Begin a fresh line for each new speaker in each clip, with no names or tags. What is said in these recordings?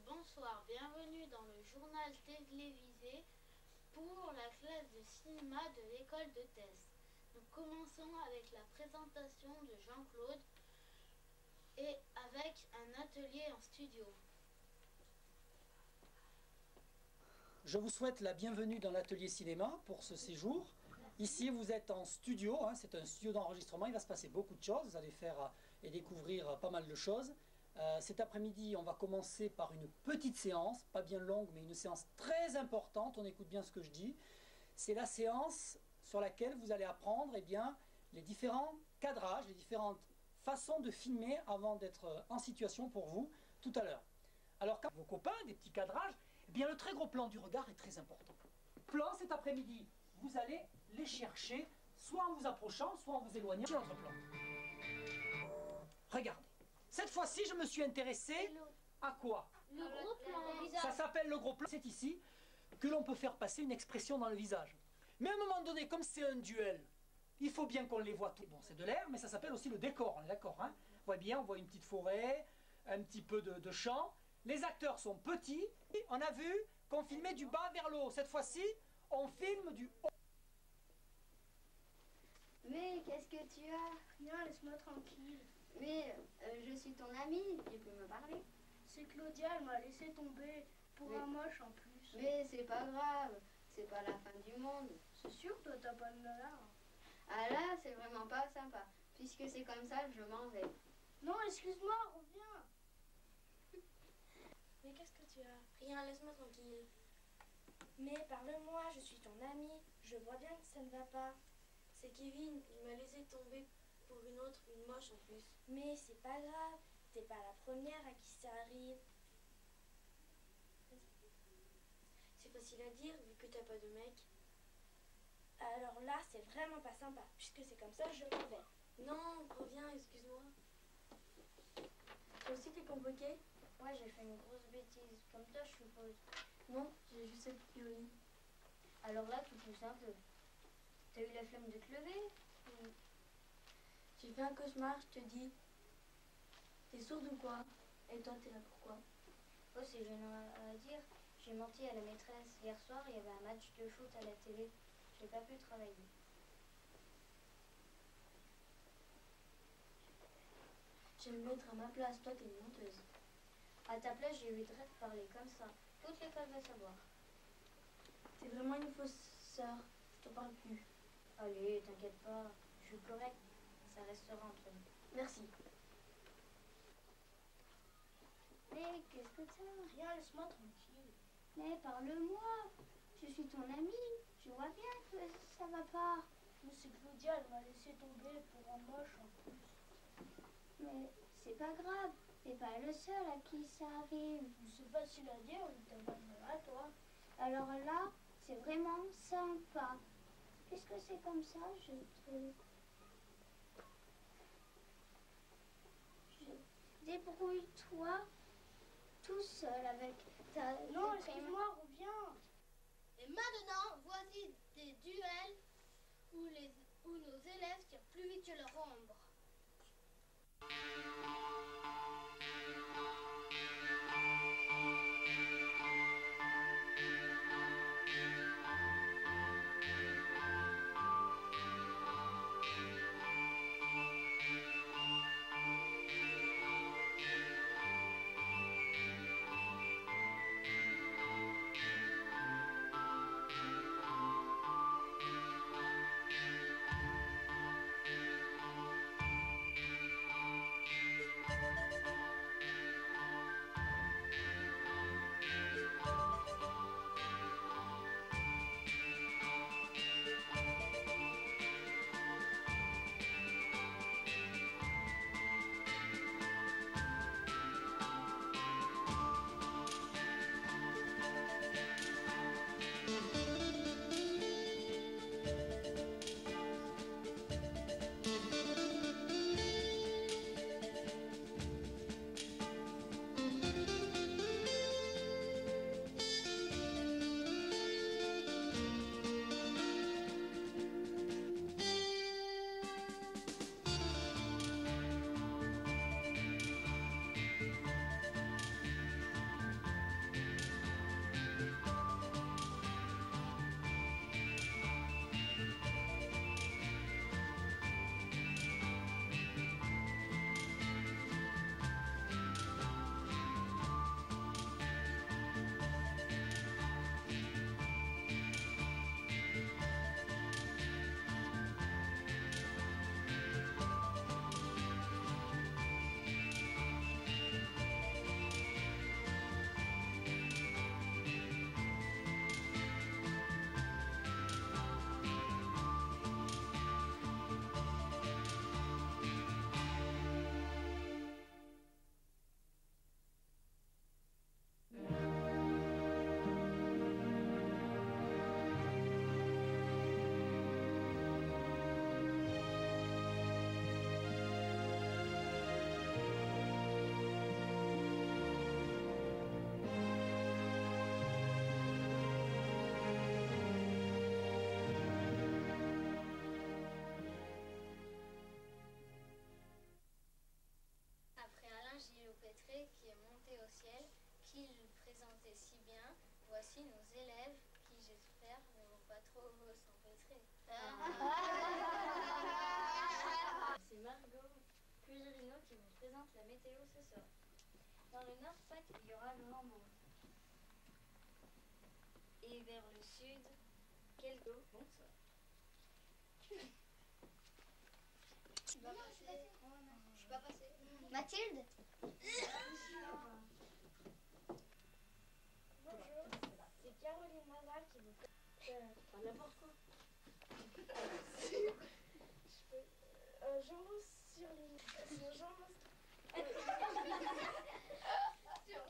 bonsoir, bienvenue dans le journal télévisé pour la classe de cinéma de l'école de Thèse. Nous commençons avec la présentation de Jean-Claude et avec un atelier en studio.
Je vous souhaite la bienvenue dans l'atelier cinéma pour ce séjour. Ici, vous êtes en studio, c'est un studio d'enregistrement, il va se passer beaucoup de choses, vous allez faire et découvrir pas mal de choses. Cet après-midi, on va commencer par une petite séance, pas bien longue, mais une séance très importante, on écoute bien ce que je dis. C'est la séance sur laquelle vous allez apprendre les différents cadrages, les différentes façons de filmer avant d'être en situation pour vous tout à l'heure. Alors, quand vos copains, des petits cadrages, le très gros plan du regard est très important. Plan cet après-midi, vous allez les chercher, soit en vous approchant, soit en vous éloignant. Sur notre plan. Regardez. Cette fois-ci, je me suis intéressé à quoi?
Le gros plan.
Ça s'appelle le gros plan. C'est ici que l'on peut faire passer une expression dans le visage. Mais à un moment donné, comme c'est un duel, il faut bien qu'on les voit tous. Bon, c'est de l'air, mais ça s'appelle aussi le décor, on est d'accord, hein? On voit bien, on voit une petite forêt, un petit peu de champ. Les acteurs sont petits. On a vu qu'on filmait du bas vers le haut. Cette fois-ci, on filme du haut.
Mais qu'est-ce que tu as?
Rien, laisse-moi tranquille.
Mais je suis ton amie, tu peux me parler.
C'est Claudia, elle m'a laissé tomber pour un moche en plus.
Mais c'est pas grave, c'est pas la fin du monde.
C'est sûr, toi t'as pas de malheur.
Ah là, c'est vraiment pas sympa. Puisque c'est comme ça, je m'en vais.
Non, excuse-moi, reviens. Mais qu'est-ce que tu as?
Rien, laisse-moi tranquille.
Mais parle-moi, je suis ton amie. Je vois bien que ça ne va pas.
C'est Kevin, il m'a laissé tomber pour une autre, une moche en plus.
Mais c'est pas grave, t'es pas la première à qui ça arrive.
C'est facile à dire vu que t'as pas de mec.
Alors là, c'est vraiment pas sympa. Puisque c'est comme ça, je m'en vais.
Non, reviens, excuse-moi. Toi aussi t'es convoqué?
Ouais, j'ai fait une grosse bêtise. Comme toi, je suppose.
Non, j'ai juste été au lit.
Alors là, tu pousses un peu. T'as eu la flemme de te lever?
J'ai fait un cauchemar, je te dis. T'es sourde ou quoi? Et toi, t'es là pourquoi?
Oh, c'est gênant à dire. J'ai menti à la maîtresse. Hier soir, il y avait un match de foot à la télé. J'ai pas pu travailler.
Je vais me mettre à ma place, toi t'es une menteuse.
À ta place, j'ai eu le droit de parler comme ça. Toute l'école va savoir.
T'es vraiment une fausse sœur, je te parle plus.
Allez, t'inquiète pas. Je suis correcte. Ça restera entre nous.
Merci.
Mais qu'est-ce que t'as?
Rien, laisse-moi tranquille.
Mais parle-moi. Je suis ton amie. Je vois bien que ça va pas.
Mais c'est Claudia, elle m'a laissé tomber pour un moche en plus.
Mais c'est pas grave. T'es pas le seul à qui ça arrive.
C'est facile à dire, mais t'as pas de mal à toi.
Alors là, c'est vraiment sympa. Puisque c'est comme ça, débrouille-toi tout seul avec ta...
Non, excuse-moi, reviens.
Et maintenant, voici des duels où nos élèves tirent plus vite que leur ombre.
qu'ils présentaient si bien, voici nos élèves qui, j'espère, ne vont pas trop s'empêtrer. C'est Margot Pugerino qui vous présente la météo ce soir. Dans le nord-pas, il y aura le Normand. Et vers le sud, quelques... Bonsoir. Je suis pas passée.
Mathilde?
Bonjour, c'est Caroline Mazal qui vous... n'importe quoi. Jean-Louis sur les... Sur Jean-Louis... sur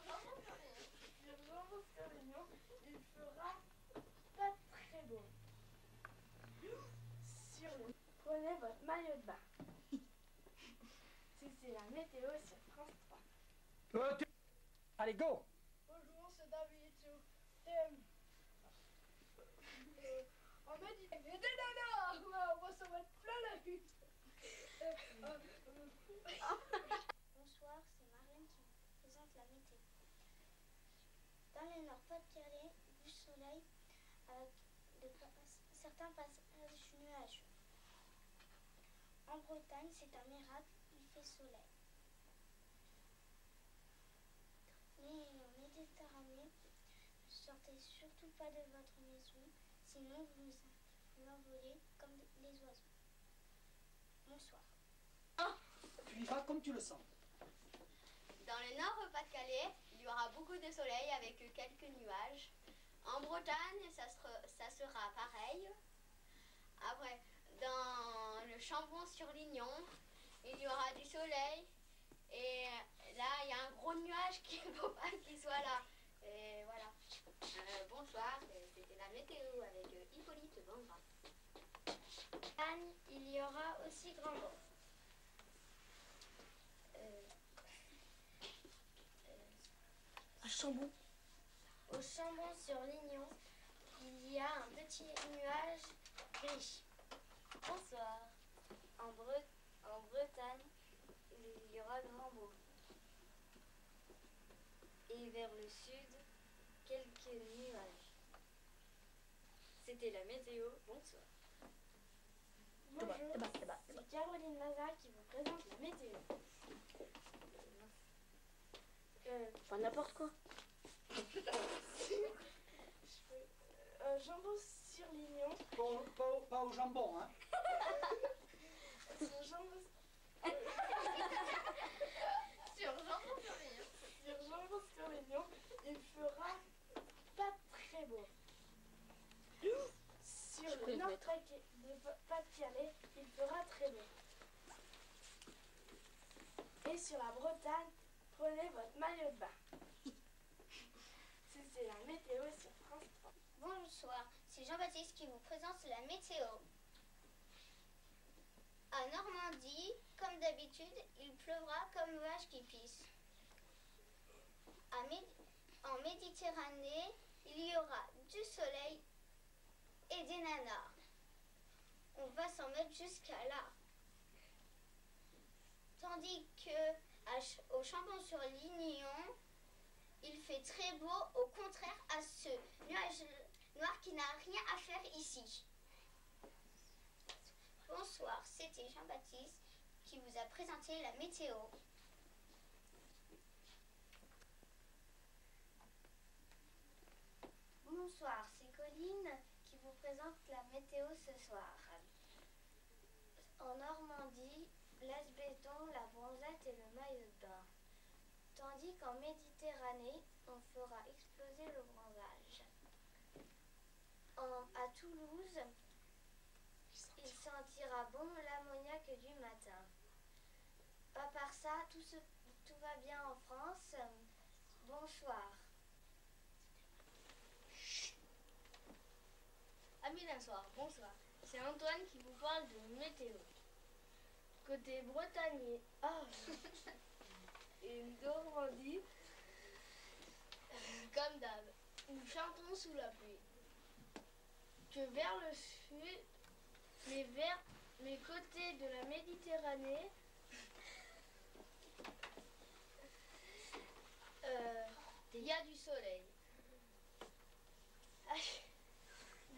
Réunion, il fera pas très beau. Sur le... Prenez votre maillot de bain. C'est la météo sur France 3.
Allez, go!
Bonjour, c'est David sur TM. On m'a dit, mais des nanas, moi ça va être plein la vue.
Bonsoir, c'est Marlène qui vous présente la météo. Dans le Nord-Pas-de-Calais, du soleil avec certains passages nuageux. En Bretagne, c'est un miracle, il fait soleil. Mais en Méditerranée, ne sortez surtout pas de votre maison, sinon vous envolez comme les oiseaux. Bonsoir.
Tu y vas comme tu le sens.
Dans le Nord-Pas-de-Calais, il y aura beaucoup de soleil avec quelques nuages. En Bretagne, ça sera pareil. Après, dans le Chambon-sur-Lignon, il y aura du soleil. Et là, il y a un gros nuage qu'il ne faut pas qu'il soit là. Et voilà. Bonsoir, c'était la météo avec Hippolyte Vendra.
Anne, il y aura aussi grand vent.
À Chambon.
Au Chambon-sur-Lignon, il y a un petit nuage gris.
Bonsoir. En Bretagne, il y aura grand beau. Et vers le sud, quelques nuages. C'était la météo. Bonsoir. Bonjour, c'est Caroline Lazare qui vous présente la météo.
N'importe quoi.
Jambon sur Lignon.
Pas au jambon, hein.
Sur Jambon sur Lignon, il fera pas très beau. Sur le Nord-Pas-de-Calais, il fera très beau. Et sur la Bretagne, prenez votre maillot de bain. C'est la météo sur France 3.
Bonsoir, c'est Jean-Baptiste qui vous présente la météo. À Normandie, comme d'habitude, il pleuvra comme vache qui pisse. En Méditerranée, il y aura du soleil et des nanas. On va s'en mettre jusqu'à là. Tandis que au Chambon-sur-Lignon, il fait très beau, au contraire à ce nuage noir qui n'a rien à faire ici. Bonsoir, c'était Jean-Baptiste qui vous a présenté la météo. Bonsoir, c'est Colline qui vous présente la météo ce soir. En Normandie, l'aise-béton, la bronzette et le maillot de bain. Tandis qu'en Méditerranée, on fera exploser le bronzage. À Toulouse, il sentira bon l'ammoniaque du matin. À part ça, tout va bien en France. Bonsoir.
Amis d'un soir, bonsoir. C'est Antoine qui vous parle de météo. Côté Bretagne et Normandie, comme d'hab, nous chantons sous la pluie. Que vers le sud, mais côté de la Méditerranée,
Il
y a du soleil.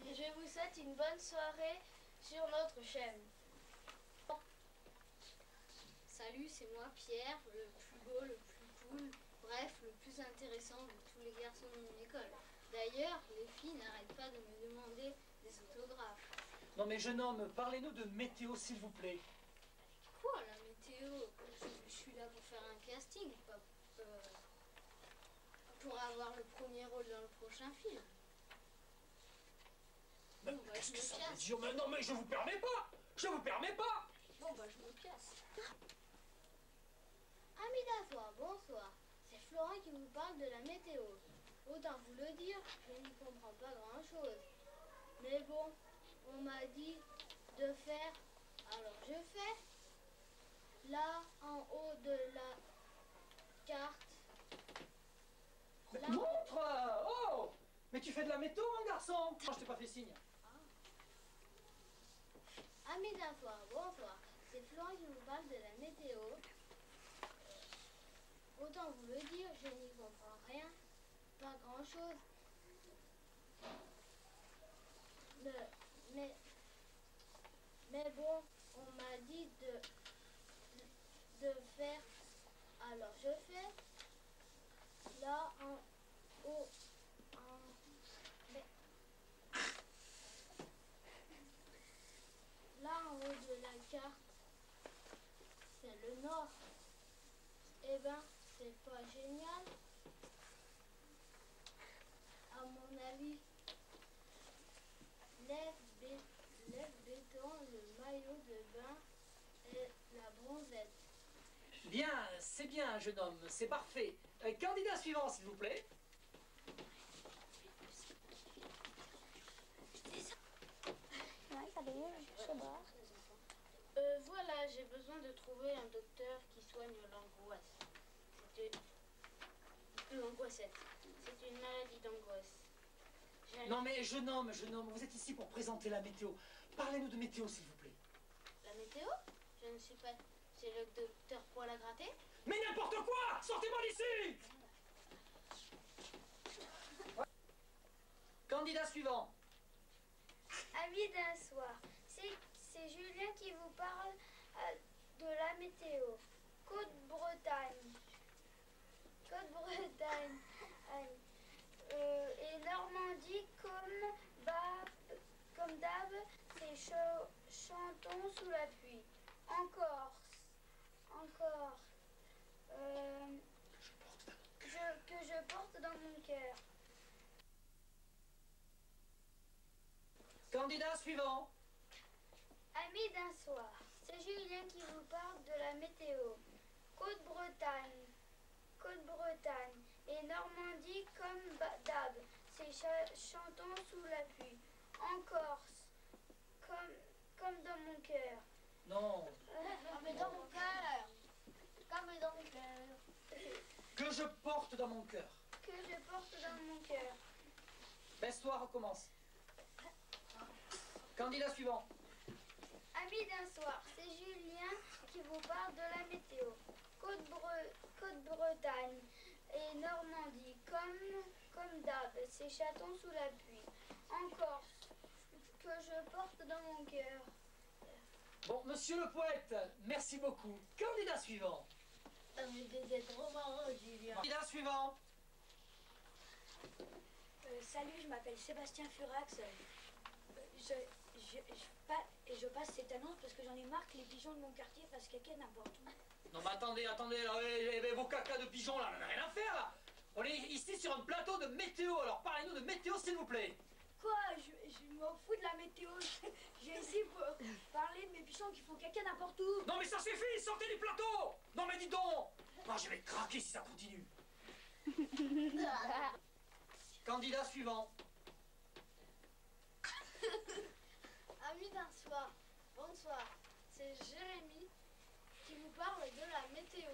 Je vous souhaite une bonne soirée sur notre chaîne.
Salut, c'est moi Pierre, le plus beau, le plus cool, bref, le plus intéressant de tous les garçons de mon école. D'ailleurs, les filles n'arrêtent pas de me demander des autographes.
Non mais jeune homme, parlez-nous de météo s'il vous plaît.
Quoi, la météo? Je suis là pour faire un casting, pas pour avoir le premier rôle dans le prochain film.
Mais
Bon, bah,
qu'est-ce
je
que
me
ça veut
casse.
dire? Mais non mais je vous permets pas! Je vous permets pas!
Bon, bah, je me casse.
Amis d'Assoir, bonsoir. C'est Florent qui vous parle de la météo. Autant vous le dire, je n'y comprends pas grand-chose. Mais bon, on m'a dit de faire, alors je fais. Là, en haut de la carte.
Mais
Là,
montre! Oh! Mais tu fais de la météo, mon garçon? Moi, je t'ai pas fait signe.
Amis d'Assoir, bonsoir. C'est Florent qui vous parle de la météo. Autant vous le dire, je n'y comprends rien. Pas grand-chose. Mais bon, on m'a dit de faire. Alors je fais. Là en haut. Mais- là en haut de la carte, c'est le nord. Eh ben, c'est pas génial. À mon avis, lève béton, le maillot de bain et la bronzette.
Bien, c'est bien, jeune homme, c'est parfait. Candidat suivant, s'il vous plaît.
Voilà, j'ai besoin de trouver un docteur qui soigne l'angoisse. L'angoissette. C'est une maladie d'angoisse.
Non mais jeune homme, vous êtes ici pour présenter la météo. Parlez-nous de météo, s'il vous plaît.
La météo? Je ne suis pas... C'est le docteur Poil à gratter?
Mais n'importe quoi! Sortez-moi d'ici! Candidat suivant.
Amis d'un soir, c'est Julien qui vous parle de la météo. Côte-Bretagne. Côte-Bretagne. Et Normandie, comme d'hab, c'est chantons sous la pluie. En Corse. Que je porte dans mon cœur.
Candidat suivant.
Amis d'un soir, c'est Julien qui vous parle de la météo. Côte-Bretagne. Et Normandie, comme d'hab, c'est chantons sous la pluie. En Corse, comme dans mon cœur.
Non.
Mais dans mon cœur. Comme dans mon cœur.
Que je porte dans mon cœur.
Que je porte dans mon cœur.
Baisse-toi, recommence. Candidat suivant.
Amis d'un soir, c'est Julien qui vous parle de la météo. Côte-Bretagne et Normandie, comme d'hab, c'est chatons sous la pluie. En Corse, que je porte dans mon cœur.
Bon, monsieur le poète, merci beaucoup. Candidat suivant.
Ah, mais t'es trop marrant, Julien.
Candidat suivant.
Salut, je m'appelle Sébastien Furax. Je passe cette annonce parce que j'en ai marre que les pigeons de mon quartier fassent caca n'importe où.
Non mais attendez, là, vos cacas de pigeons là, on n'a rien à faire là. On est ici sur un plateau de météo, alors parlez-nous de météo s'il vous plaît.
Quoi? Je m'en fous de la météo. J'ai ici pour parler de mes pigeons qui font caca n'importe où.
Non mais ça suffit, sortez du plateau. Non mais dis donc. Moi je vais craquer si ça continue. Candidat suivant.
Amis d'un soir, bonsoir. C'est Jérémy qui vous parle de la météo.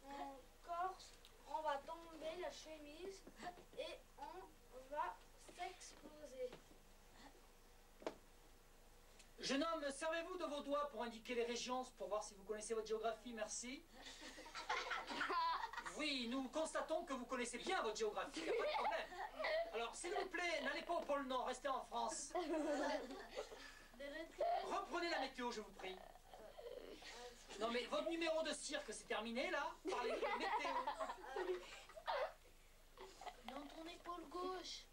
En Corse, on va tomber la chemise et on va s'exploser.
Jeune homme, servez-vous de vos doigts pour indiquer les régions, pour voir si vous connaissez votre géographie, merci. Oui, nous constatons que vous connaissez bien votre géographie, il n'y a pas de problème. Alors, s'il vous plaît, n'allez pas au pôle Nord, restez en France. Reprenez la météo, je vous prie. Non mais votre numéro de cirque, c'est terminé là? Parlez de météo.
Dans ton épaule gauche.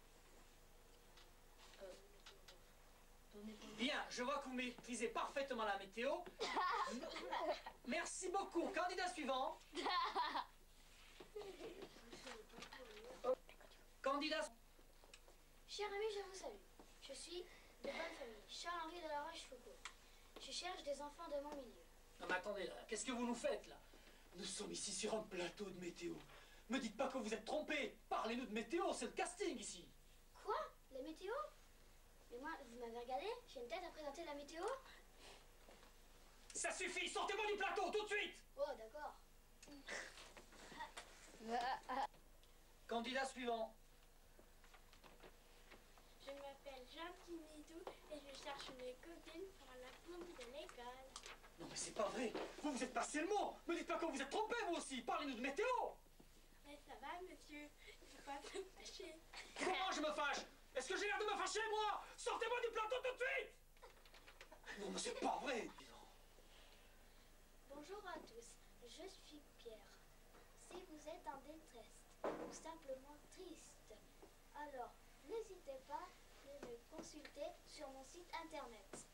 Bien, je vois que vous maîtrisez parfaitement la météo. Merci beaucoup. Candidat suivant. Candidat.
Cher ami, je vous salue. Je suis de bonne famille, Charles-Henri de la Rochefoucauld. Je cherche des enfants de mon milieu.
Non mais attendez là, qu'est-ce que vous nous faites là? Nous sommes ici sur un plateau de météo. Me dites pas que vous êtes trompé. Parlez-nous de météo, c'est le casting ici.
Quoi? La météo? Mais moi, vous m'avez regardé? J'ai une tête à présenter la météo?
Ça suffit, sortez-moi du plateau tout de suite.
Oh, d'accord.
Candidat suivant.
Je m'appelle Jean Timidou et je cherche une copine pour la cour de l'école.
Non mais c'est pas vrai. Vous êtes passé le mot. Me dites pas que vous êtes trompé vous aussi. Parlez-nous de météo.
Mais ça va, monsieur? Il faut pas se fâcher.
Comment je me fâche? Est-ce que j'ai l'air de me fâcher, moi? Sortez-moi du plateau tout de suite! Non, mais c'est pas vrai!
Bonjour à tous, je suis Pierre. Si vous êtes en détresse ou simplement triste, alors n'hésitez pas à me consulter sur mon site internet.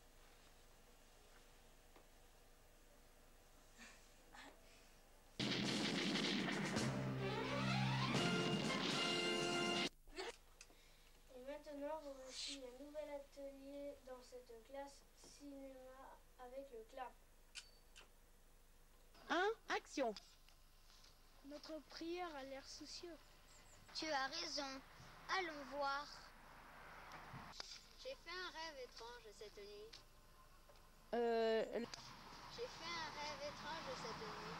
Et maintenant, voici un nouvel atelier dans cette classe cinéma avec le clap.
1. Action.
Notre prière a l'air soucieux.
Tu as raison. Allons voir. J'ai fait un rêve étrange cette nuit. J'ai fait un rêve étrange cette nuit.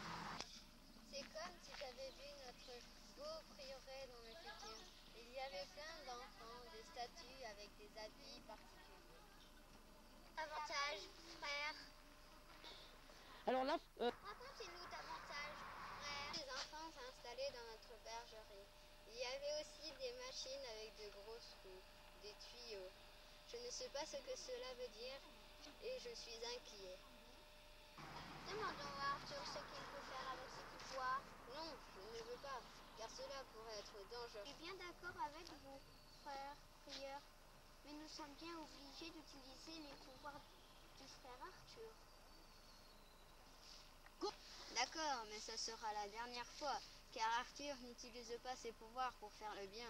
C'est comme si tu avais vu notre beau prieuré dans le futur. Il y avait plein d'enfants, des statues avec des habits particuliers. Avantage, frère.
Alors là,
Racontez-nous davantage, frère. Les enfants s'installaient dans notre bergerie. Il y avait aussi des machines avec de grosses roues, des tuyaux. Je ne sais pas ce que cela veut dire et je suis inquiet. Demandons à Arthur ce qu'il peut faire avec ce pouvoir. Non, je ne veux pas, car cela pourrait être dangereux. Je suis bien d'accord avec vous, frère prieur, mais nous sommes bien obligés d'utiliser les pouvoirs du frère Arthur. D'accord, mais ce sera la dernière fois, car Arthur n'utilise pas ses pouvoirs pour faire le bien.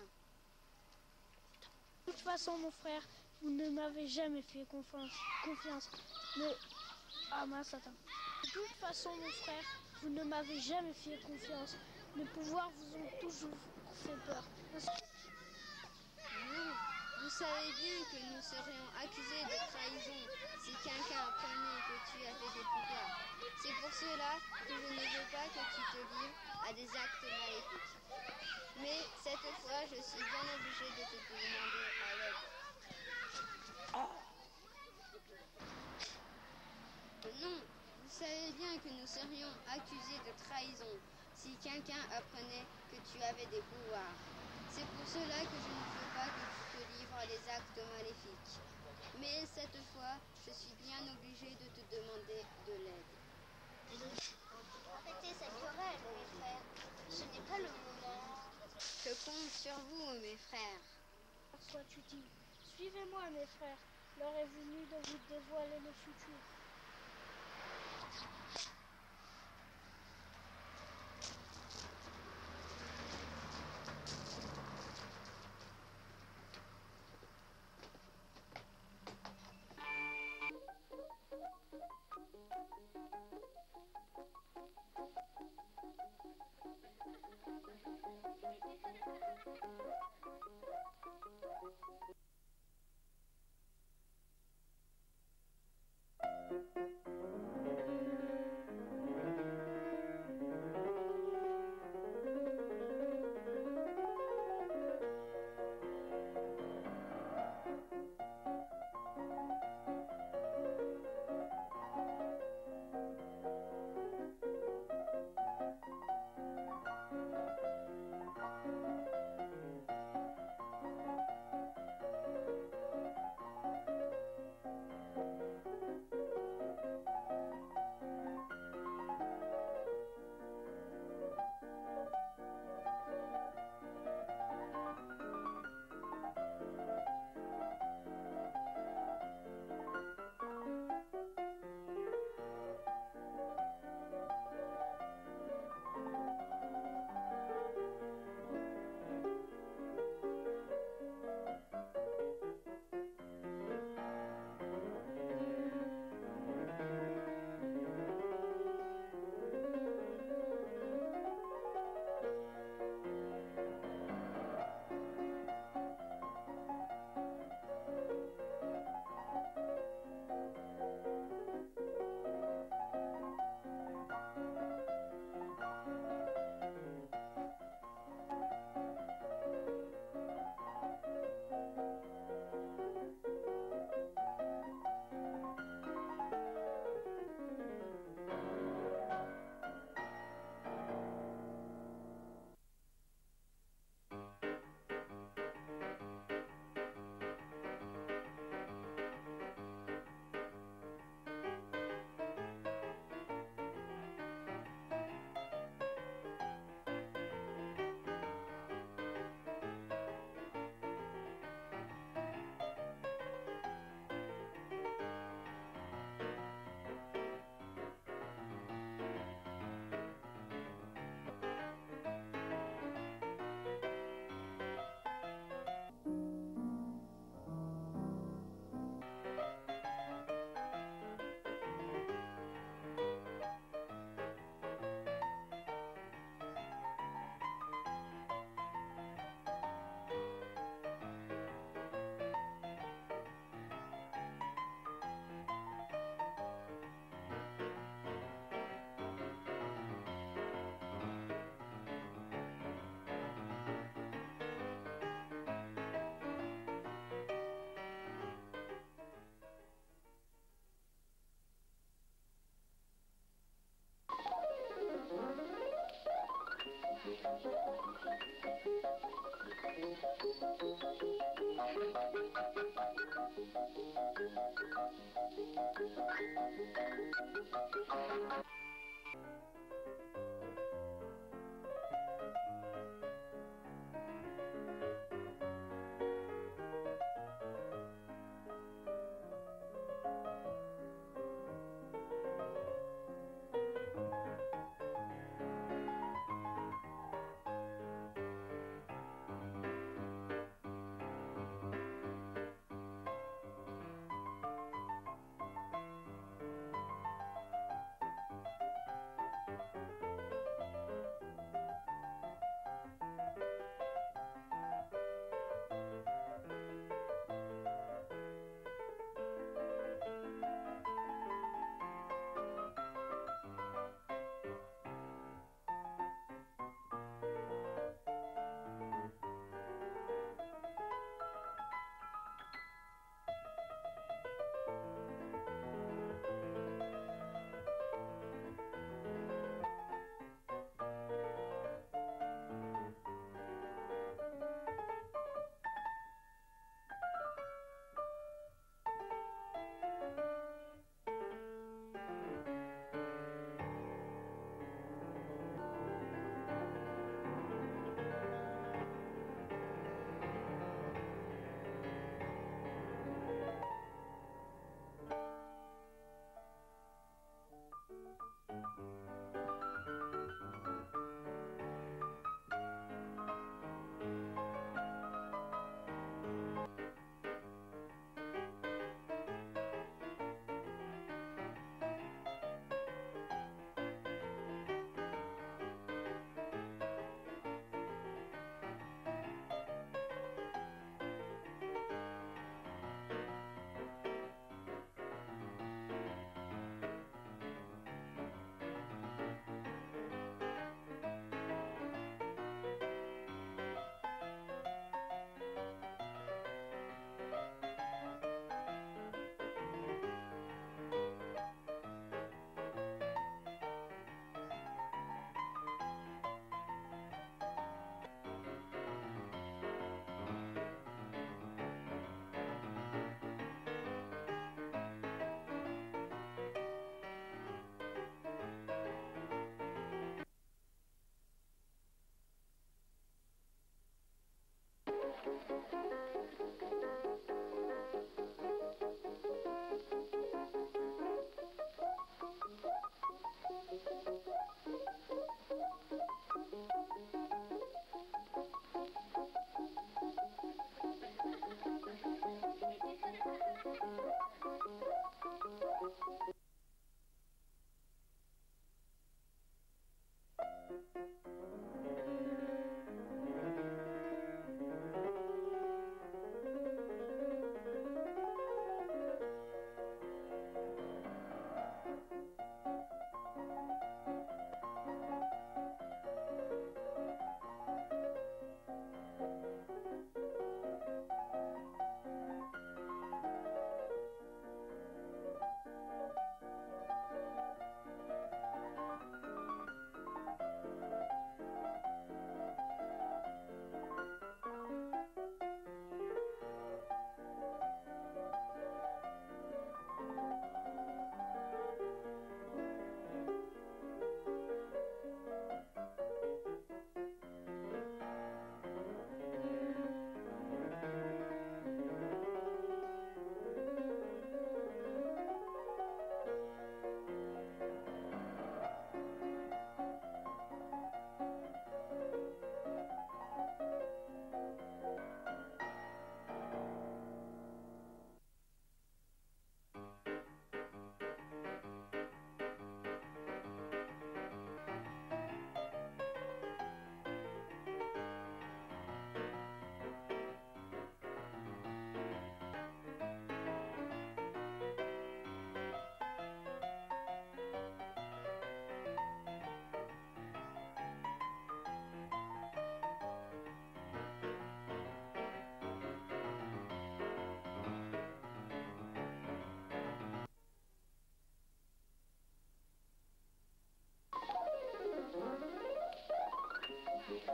De toute façon, mon frère, vous ne m'avez jamais fait confiance. Mais... Ah mince, attends. De toute façon, mon frère, vous ne m'avez jamais fait confiance. Les pouvoirs vous ont toujours fait peur.
Non, vous savez bien que nous serions accusés de trahison si quelqu'un apprenait que tu avais des pouvoirs. C'est pour cela que je ne veux pas que tu te livres à des actes maléfiques. Mais cette fois, je suis bien obligée de te demander à l'aide. Non, vous savez bien que nous serions accusés de trahison si quelqu'un apprenait que tu avais des pouvoirs. C'est pour cela que je ne veux pas que tu te livres à des actes maléfiques. Mais cette fois, je suis bien obligée de te demander de l'aide. Arrêtez cette querelle, mes frères. Ce n'est pas le moment. Je compte sur vous, mes frères.
Sois-tu dit. Suivez-moi, mes frères. L'heure est venue de vous dévoiler le futur.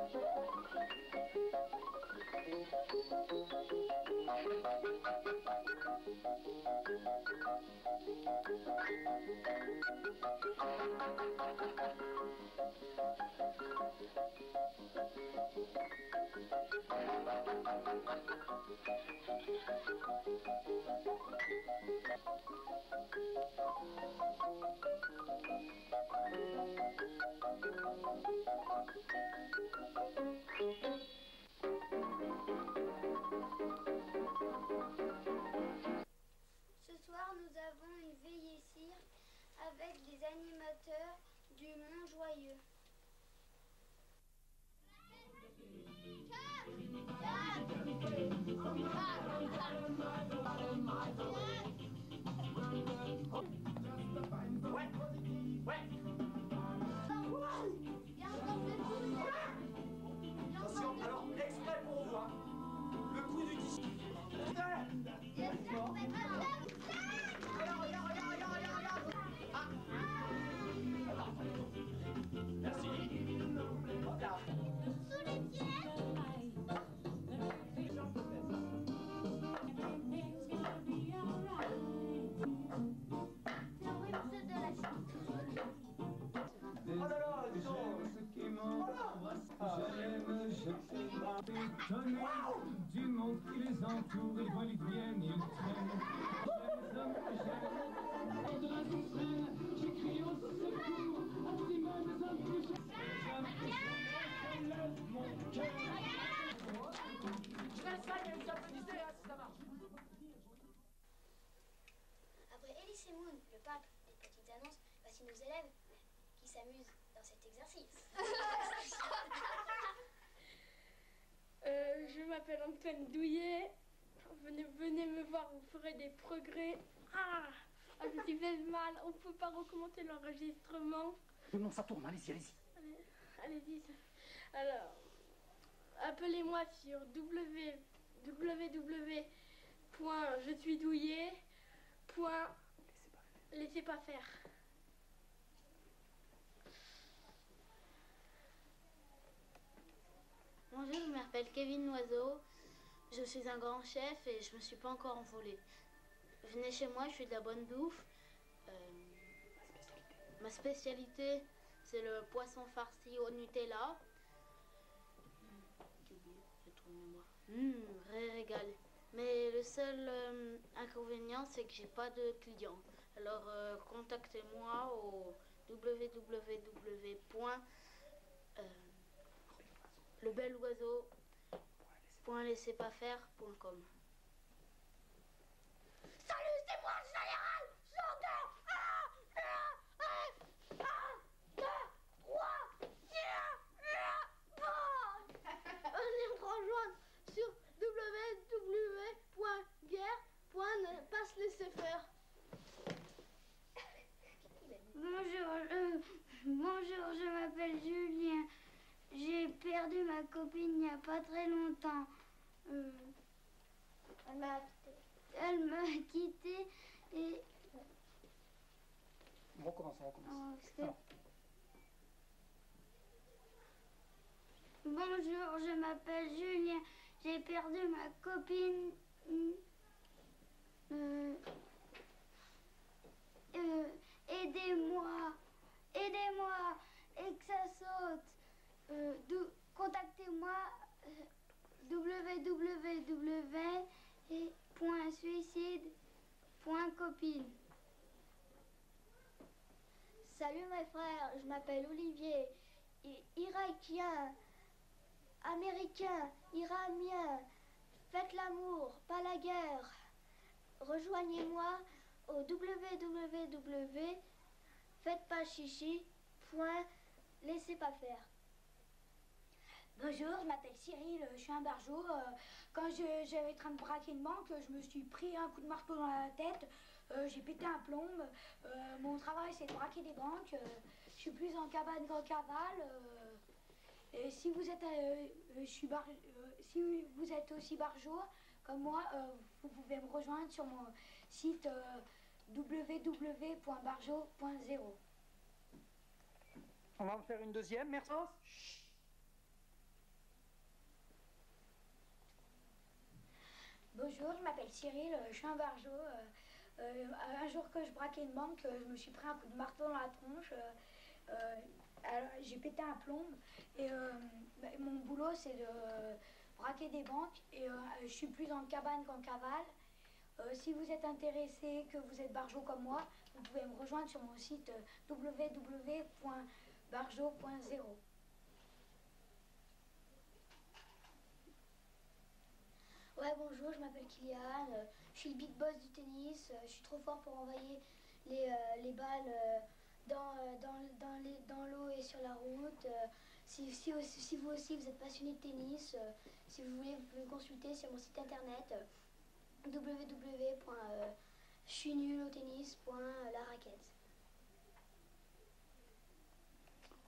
Ce soir, nous avons une veillée cire avec les animateurs du Mont-Joyeux.
Attention, alors exprès pour vous, hein. Le coup du disque. Oh là là, dis donc.
Du monde qui les entoure, ils vont, ils viennent, ils traînent. Les hommes que j'aime, de la souffrance, j'ai crié au secours, à tous les mêmes hommes que j'aime. Lève mon cœur.
Je laisse ça, il y a une applaudissez, hein, si ça marche.
Après Elise et Moon, le pape, les petites annonces, voici nos élèves qui s'amusent dans cet exercice.
Je m'appelle Antoine Douillet. Venez me voir, vous ferez des progrès. Je me suis fait mal, on ne peut pas recommencer l'enregistrement.
Non, ça tourne, allez-y, allez-y.
Allez-y. Alors, appelez-moi sur www.jesuisdouillet.laissez pas faire.
Bonjour, je m'appelle Kevin Loiseau. Je suis un grand chef et je me suis pas encore envolée. Venez chez moi, je fais de la bonne bouffe. Ma spécialité, c'est le poisson farci au Nutella. Régal. Mais le seul inconvénient, c'est que j'ai pas de clients. Alors contactez-moi au www.lebeloiseau.laissezpasfaire.com.
Salut, c'est moi le général. J'entends. 1, 2, 3, 4.
Venez me rejoindre sur www.guerre.passe-laisser-faire.
Bonjour, je m'appelle Julien. J'ai perdu ma copine il n'y a pas très longtemps. Elle m'a quitté et...
On recommence.
Bonjour, je m'appelle Julien. J'ai perdu ma copine. Aidez-moi. Et que ça saute. Contactez-moi www.suicide.copine. Salut mes frères, je m'appelle Olivier. Irakien, américain, iranien, faites l'amour, pas la guerre. Rejoignez-moi au www.faites-pas-chichi.laissez-pas-faire.
Bonjour, je m'appelle Cyril, je suis un barjot. Quand j'avais en train de braquer une banque, je me suis pris un coup de marteau dans la tête. J'ai pété un plomb. Mon travail, c'est de braquer des banques. Je suis plus en cabane qu'en cavale. Et si vous êtes, si vous êtes aussi barjot comme moi, vous pouvez me rejoindre sur mon site www.barjot.0.
On va en faire une deuxième, merci.
Bonjour, je m'appelle Cyril, je suis un barjot. Un jour que je braquais une banque, je me suis pris un coup de marteau dans la tronche. J'ai pété un plomb et mon boulot c'est de braquer des banques et je suis plus en cabane qu'en cavale. Si vous êtes intéressé, que vous êtes barjot comme moi, vous pouvez me rejoindre sur mon site www.barjot.0.
Ouais, bonjour, je m'appelle Kylian, je suis le big boss du tennis, je suis trop fort pour envoyer les balles dans l'eau et sur la route. Si vous aussi vous êtes passionné de tennis, si vous voulez, vous pouvez me consulter sur mon site internet www.jesuisnulautennis.la-raquette.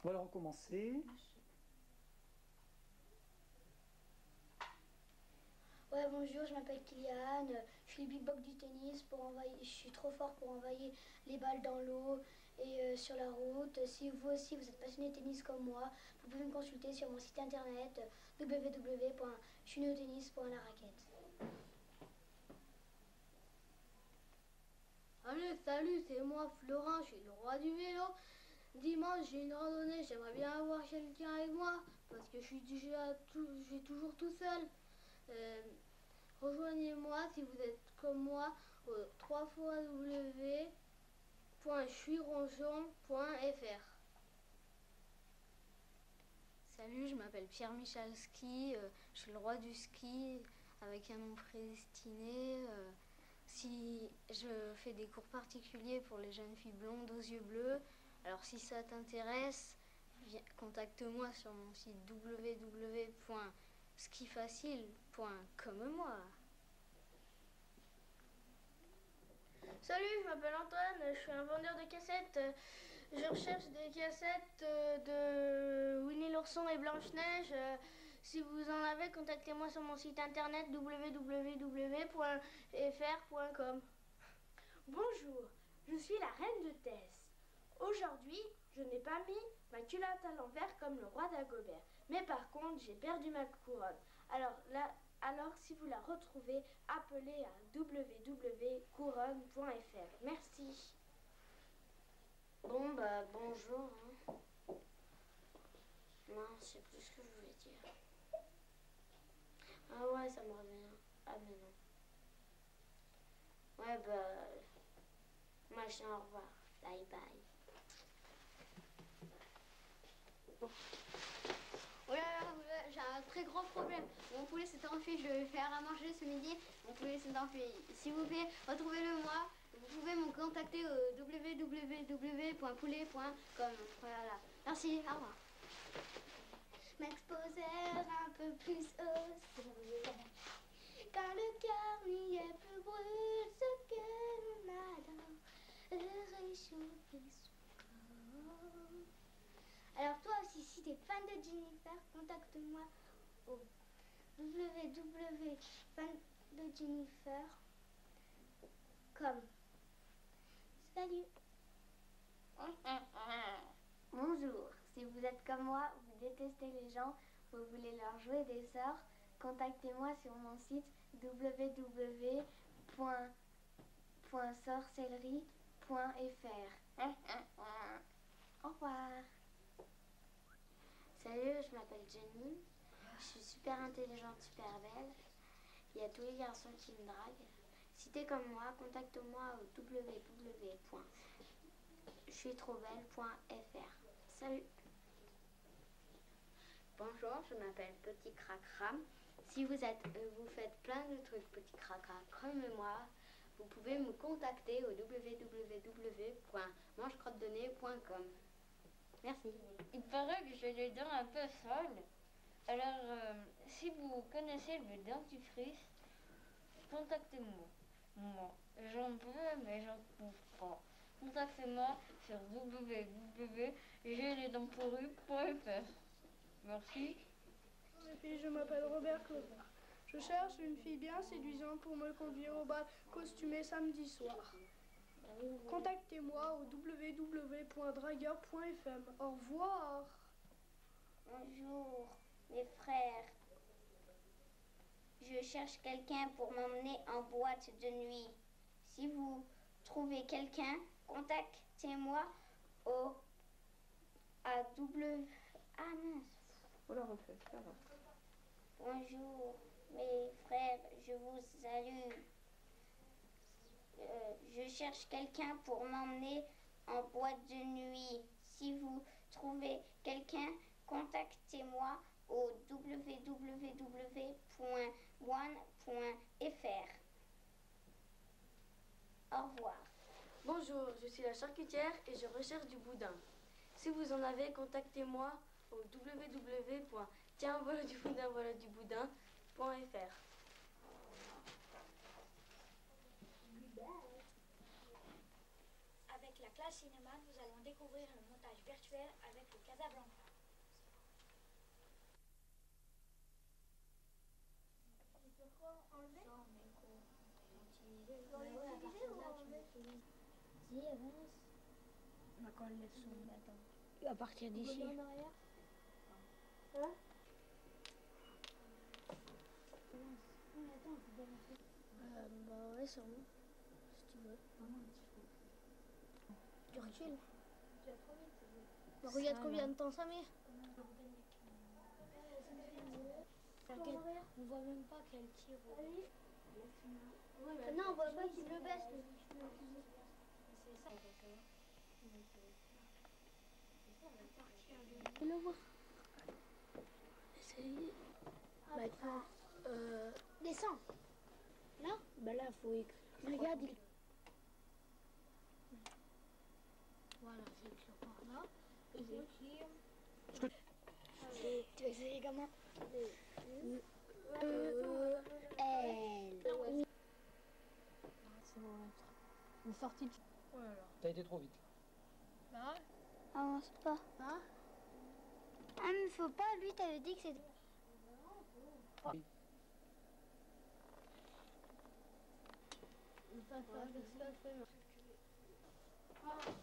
On va recommencer.
Ouais, bonjour, je m'appelle Kylian, je suis le big boss du tennis, je suis trop fort pour envoyer les balles dans l'eau et sur la route. Si vous aussi vous êtes passionné de tennis comme moi, vous pouvez me consulter sur mon site internet www.jesuisnulautennis.la-raquette.
Allez, salut, c'est moi Florent, je suis le roi du vélo. Dimanche, j'ai une randonnée, j'aimerais bien avoir quelqu'un avec moi parce que je suis toujours tout seul. Rejoignez-moi si vous êtes comme moi au www.jesuisronchon.fr.
Salut, je m'appelle Pierre Michalski, je suis le roi du ski avec un nom prédestiné. Si je fais des cours particuliers pour les jeunes filles blondes aux yeux bleus, alors si ça t'intéresse, contacte-moi sur mon site www.skifacile.com moi.
Salut, je m'appelle Antoine, je suis un vendeur de cassettes. Je recherche des cassettes de Winnie l'ourson et Blanche-Neige. Si vous en avez, contactez-moi sur mon site internet www.fr.com.
Bonjour, je suis la reine de Thèse. Aujourd'hui, je n'ai pas mis ma culotte à l'envers comme le roi d'Agobert. Mais par contre, j'ai perdu ma couronne. Alors, si vous la retrouvez, appelez à www.couronne.fr. Merci.
Bon, bah, bonjour. Non, je sais plus ce que je voulais dire. Ah ouais, ça me revient. Ah, mais non. Ouais, bah, machin, au revoir. Bye bye.
Oh là là, j'ai un très gros problème. Mon poulet s'est enfui, je vais faire à manger ce midi. Mon poulet s'est enfui. S'il vous plaît, retrouvez-le moi. Vous pouvez me contacter au www.poulet.com. Voilà. Merci, au revoir.
M'exposer un peu plus au soleil. Quand le cœur n'y est plus brûle, ce que l'on adore, réchauffer son corps. Alors toi aussi, si tu es fan de Jennifer, contacte-moi au www.fandejennifer.com. Salut.
Bonjour, si vous êtes comme moi, vous détestez les gens, vous voulez leur jouer des sorts, contactez-moi sur mon site www.sorcellerie.fr. Au revoir.
Salut, je m'appelle Jenny. Je suis super intelligente, super belle. Il y a tous les garçons qui me draguent. Si t'es comme moi, contacte-moi au www.jesuistrobelle.fr. Salut. Bonjour, je m'appelle Petit Cracra. Si vous faites plein de trucs Petit Cracra comme moi, vous pouvez me contacter au www.mangecrottedonnées.com. Merci.
Il paraît que j'ai les dents un peu sales. Alors, si vous connaissez le dentifrice, contactez-moi. Moi, j'en veux, mais j'en trouve pas. Contactez-moi sur www.jaislesdentsporues.fr. Merci.
Et puis, je m'appelle Robert Clopin. Je cherche une fille bien séduisante pour me conduire au bal costumé samedi soir. Contactez-moi au www.dragueur.fm. Au revoir.
Bonjour, mes frères. Je cherche quelqu'un pour m'emmener en boîte de nuit. Si vous trouvez quelqu'un, contactez-moi au AW. Ah mince.
On la refait, c'est pas grave.
Bonjour mes frères, je vous salue. Je cherche quelqu'un pour m'emmener en boîte de nuit. Si vous trouvez quelqu'un, contactez-moi au www.one.fr. Au revoir.
Bonjour, je suis la charcutière et je recherche du boudin. Si vous en avez, contactez-moi au www.tiens-voilà-du-boudin-fr.
Avec la classe cinéma, nous allons découvrir le montage virtuel avec le Casablanca. À partir d'ici. Bah ouais, sûrement. Si tu veux. Tu recules. Bah, regarde combien de temps ça met. On voit même pas qu'elle tire. Non, on voit pas qu'il le baisse. C'est ça. On le voit. Essayez. Descends. Là? Bah là, faut écrire. Regarde, il... Voilà, j'écris par là. Et j'écris... Tu vas essayer comment? L. C'est bon, une sortie de... Oh là là.
T'as été trop vite.
Là?
Avance pas.
Là?
Ah, mais faut pas, lui, t'avais dit que c'était...
Oui.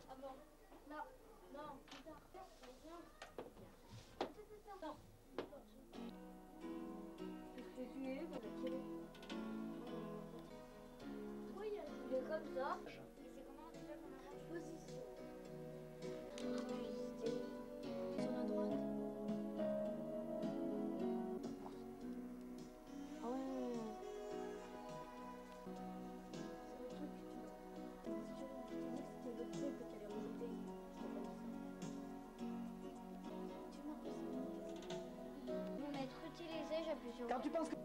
Ah bon. Là. Non, plus tard. Non.
Qu'est-ce que tu es?
Oui, il est comme ça. C'est comment déjà qu'on avance? Position. Sur la droite.
Ah ouais. C'est le truc que tu... Si j'avais dit que c'était le truc que tu allais rejeter, je t'ai pas dit ça.
Mon être utilisé, j'appuie sur...
Quand tu penses que...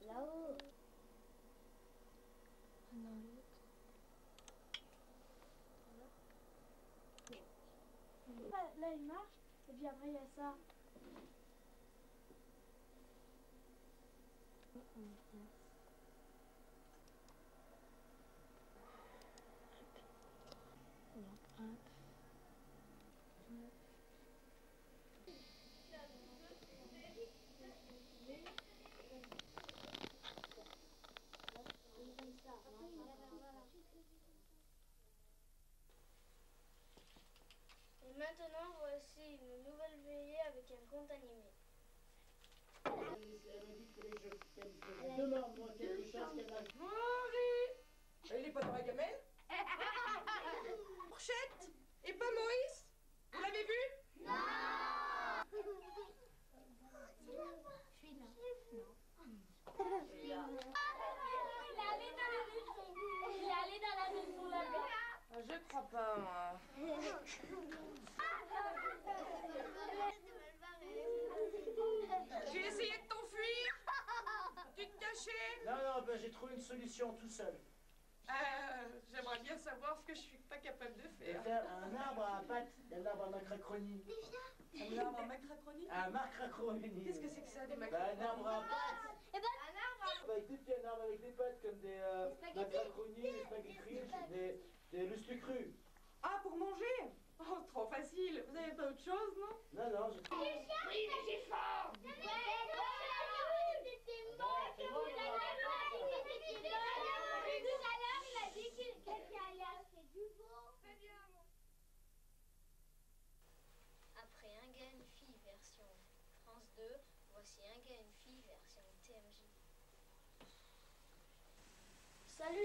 Là-haut.
Là, il marche, et puis après, il y a ça.
Et maintenant, voici une nouvelle veillée avec un conte animé.
Demande-moi quelque chose qu'elle a... Marie! Il est pas dans la gamelle? Fourchette? Et pas Maurice? Vous l'avez vu? Non!
Je suis là.
Il est allé dans la maison là-bas.
Je crois pas, moi.
J'ai essayé de t'enfuir? Tu te cachais?
Non, ben j'ai trouvé une solution tout seul.
J'aimerais bien savoir ce que je suis pas capable de
Je vais faire un arbre à pattes, un arbre à macracronie.
Un arbre à macracronie?
Un macracronie.
Qu'est-ce que c'est que ça, des
Bah,
macracronies?
un arbre à pattes. Bah écoute, il y a un arbre avec des pattes comme des macracronies, des spaghettis, des lustucrues.
Ah, pour manger? Oh, trop facile. Vous avez pas autre chose, non?
Non, je...
Oui, mais j'ai faim!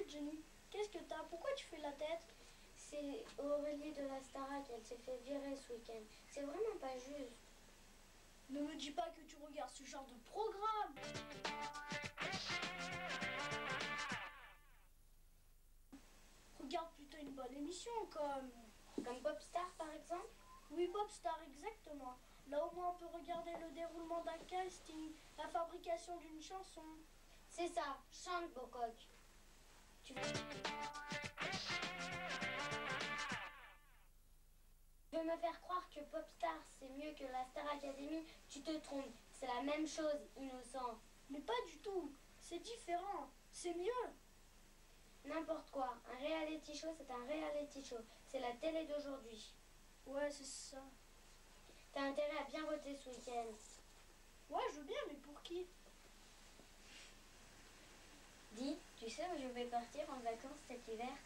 Salut Jenny, qu'est-ce que t'as? Pourquoi tu fais la tête?
C'est Aurélie de la Starac, elle s'est fait virer ce week-end. C'est vraiment pas juste.
Ne me dis pas que tu regardes ce genre de programme. Regarde plutôt une bonne émission
Comme Popstar par exemple?
Oui, Popstar, exactement. Là au moins on peut regarder le déroulement d'un casting, la fabrication d'une chanson.
C'est ça, chante Bocoq. Tu veux me faire croire que Popstar c'est mieux que la Star Academy? Tu te trompes, c'est la même chose, innocent.
Mais pas du tout, c'est différent, c'est mieux.
N'importe quoi, un reality show c'est un reality show, c'est la télé d'aujourd'hui.
Ouais, c'est ça.
T'as intérêt à bien voter ce week-end.
Ouais, je veux bien, mais pour qui?
Dis, tu sais où je vais partir en vacances cet hiver?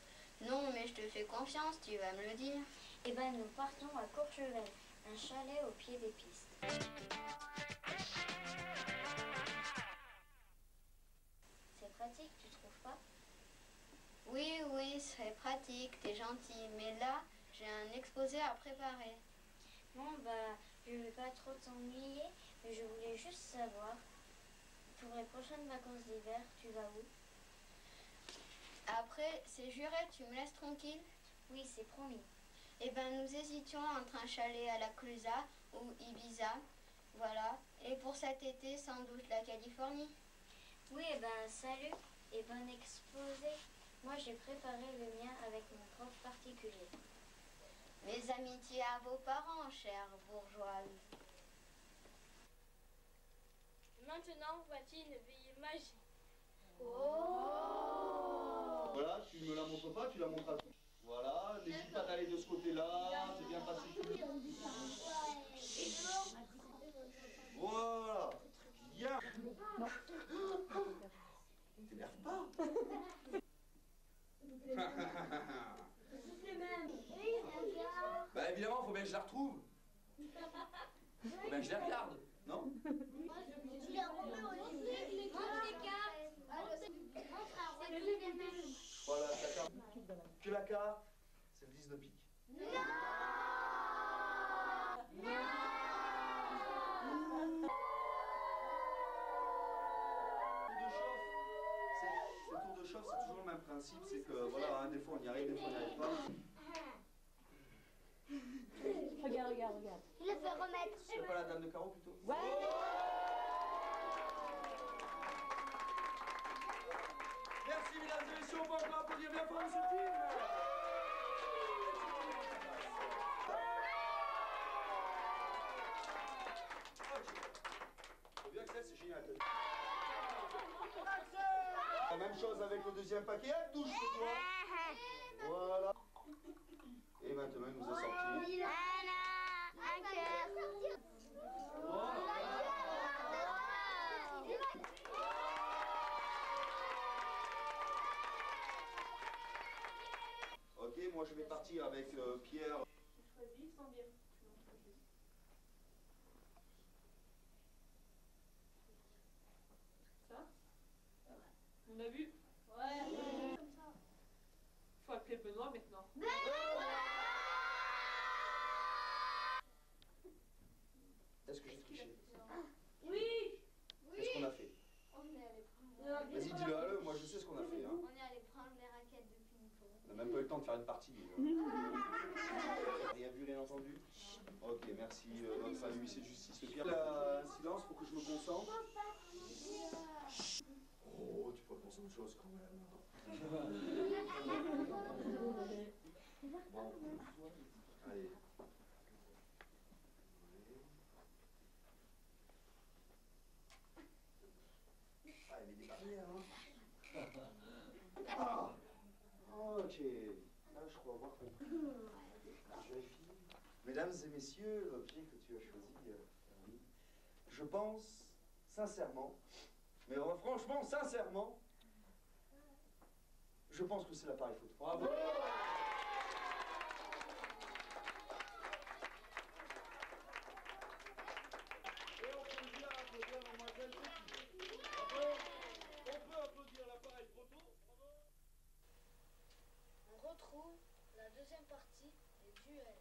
Non, mais je te fais confiance, tu vas me le dire.
Eh ben, nous partons à Courchevel, un chalet au pied des pistes. C'est pratique, tu trouves pas?
Oui, oui, c'est pratique, t'es gentil. Mais là, j'ai un exposé à préparer.
Bon, bah, je vais pas trop t'ennuyer, mais je voulais juste savoir, pour les prochaines vacances d'hiver, tu vas où?
Après, c'est juré, tu me laisses tranquille?
Oui, c'est promis.
Eh ben, nous hésitions entre un chalet à la Clusa ou Ibiza. Voilà. Et pour cet été, sans doute la Californie.
Oui, eh ben, salut et bon exposé. Moi, j'ai préparé le mien avec mon prof particulier.
Mes amitiés à vos parents, chère bourgeoise.
Maintenant, voici une veillée magique.
Oh! Voilà, tu me la montres pas, tu la montres à toi. Voilà, n'hésite pas d'aller de ce côté-là, c'est bien passé. Voilà, bien. T'énerve pas.
Bah évidemment, faut bien que je la retrouve. Faut bien que je la regarde, non?
Voilà, ta carte. Que la carte, c'est le 10 de pique.
Non!
Le tour de chauffe, c'est toujours le même principe, c'est que voilà, hein, des fois on y arrive, des fois on n'y arrive pas.
Regarde.
Il le fait remettre.
C'est pas la dame de carreau plutôt?
Ouais!
Merci mesdames et messieurs, on peut encore applaudir bien fort ce film.
Faut bien que ça, c'est génial. La même chose avec le deuxième paquet, elle touche chez toi. Voilà. Et maintenant, il nous a sorti.
Un cœur.
Ok, moi je vais partir avec Pierre.
Choisis sans dire.
Ça? On a vu?
Ouais. Comme ça.
Faut appeler Benoît maintenant.
Est-ce que j'ai triché?
Oui.
Qu'est-ce qu'on a fait?
On est allé prendre...
Vas-y, dis-le à eux, moi je sais ce qu'on a fait. Hein.
On est allé prendre les raquettes de ping-pong.
On n'a même pas eu le temps de faire une partie. Rien vu, rien entendu? Ok, merci. Notre fin d'huissier de justice. Pierre, silence pour que je me concentre. Oh, tu pourrais penser à autre chose quand même. Bon, allez. Ah, il y a des barrières, hein. Ah, ok. Là, je crois avoir compris. Je vérifie. Mesdames et messieurs, l'objet que tu as choisi, je pense sincèrement, mais franchement, sincèrement, je pense que c'est l'appareil photo. Bravo! Et on peut bien applaudir mademoiselle Petit. Bravo! On peut applaudir l'appareil photo. Bravo!
retrouve la deuxième partie des duels.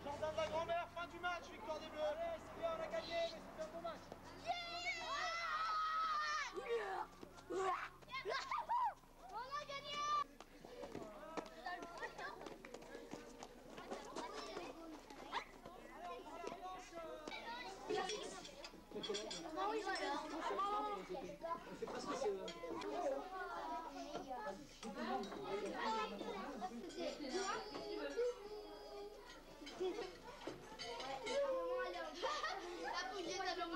Jardin de la grand-mère, fin du match, victoire des Bleus.
Allez, c'est bien, on a gagné, mais c'était un beau match.
On a gagné!
C'est presque ce...
La pouliette à l'homme,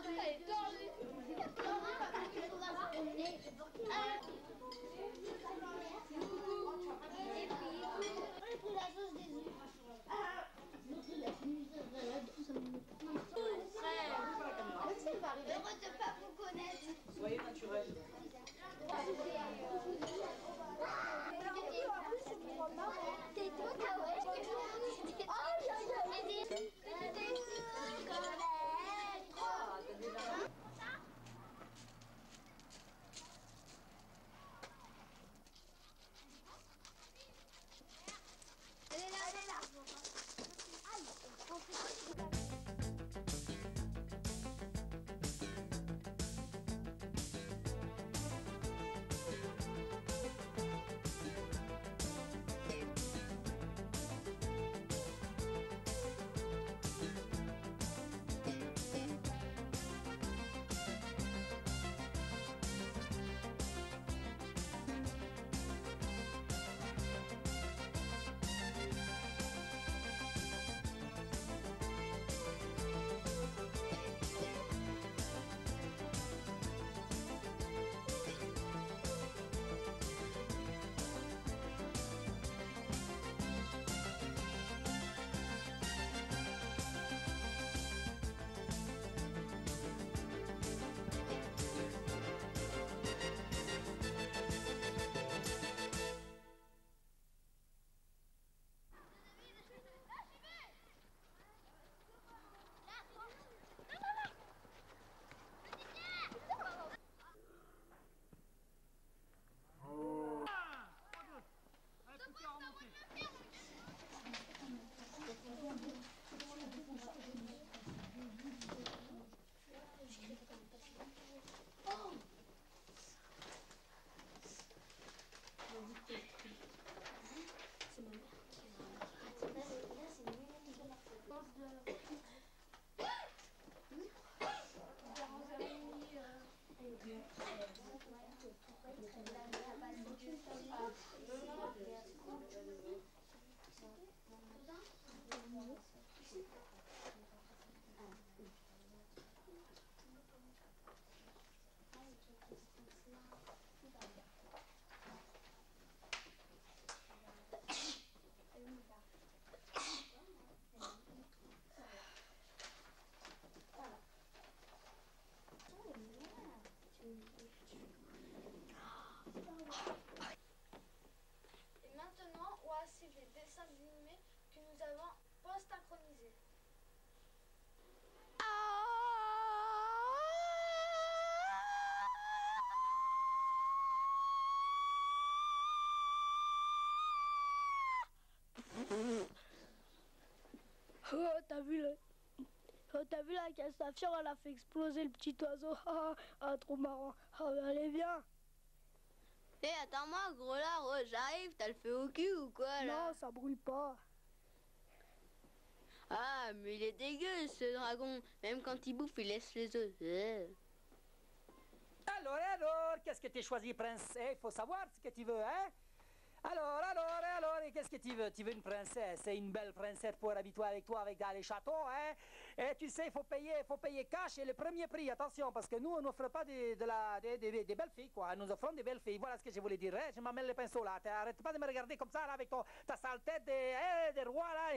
elle est tordue.
Oh, t'as vu la Castafiore, elle a fait exploser le petit oiseau. Ah, trop marrant. Ah, allez, viens.
Hé, attends-moi, gros lard, oh, j'arrive, t'as le feu au cul ou quoi, là?
Non, ça brûle pas.
Ah, mais il est dégueu, ce dragon. Même quand il bouffe, il laisse les œufs.
Alors, qu'est-ce que tu choisi, prince? Il faut savoir ce que tu veux, hein? Alors, et qu'est-ce que tu veux? Tu veux une princesse, c'est une belle princesse pour habiter avec toi dans les châteaux, hein? Et tu sais, il faut payer cash et le premier prix, attention, parce que nous, on n'offre pas des belles filles, quoi. Nous offrons des belles filles, voilà ce que je voulais dire, hein? Je m'amène le pinceau, là. Arrête pas de me regarder comme ça, là, avec ta sale tête des rois, là.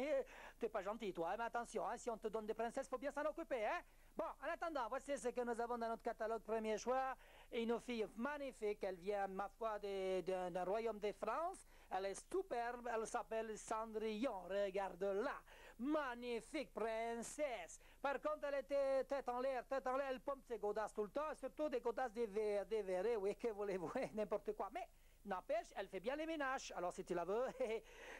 T'es pas gentil, toi, hein? Mais attention, hein, si on te donne des princesses, faut bien s'en occuper, hein? Bon, en attendant, voici ce que nous avons dans notre catalogue premier choix. Une fille magnifique, elle vient, ma foi, d'un royaume de France. Elle est superbe, elle s'appelle Cendrillon, regarde-la. Magnifique princesse. Par contre, elle était tête en l'air, elle pompe ses godasses tout le temps, surtout des godasses déverrées, oui, que voulez-vous, n'importe quoi. Mais, n'empêche, elle fait bien les ménages. Alors, si tu la veux,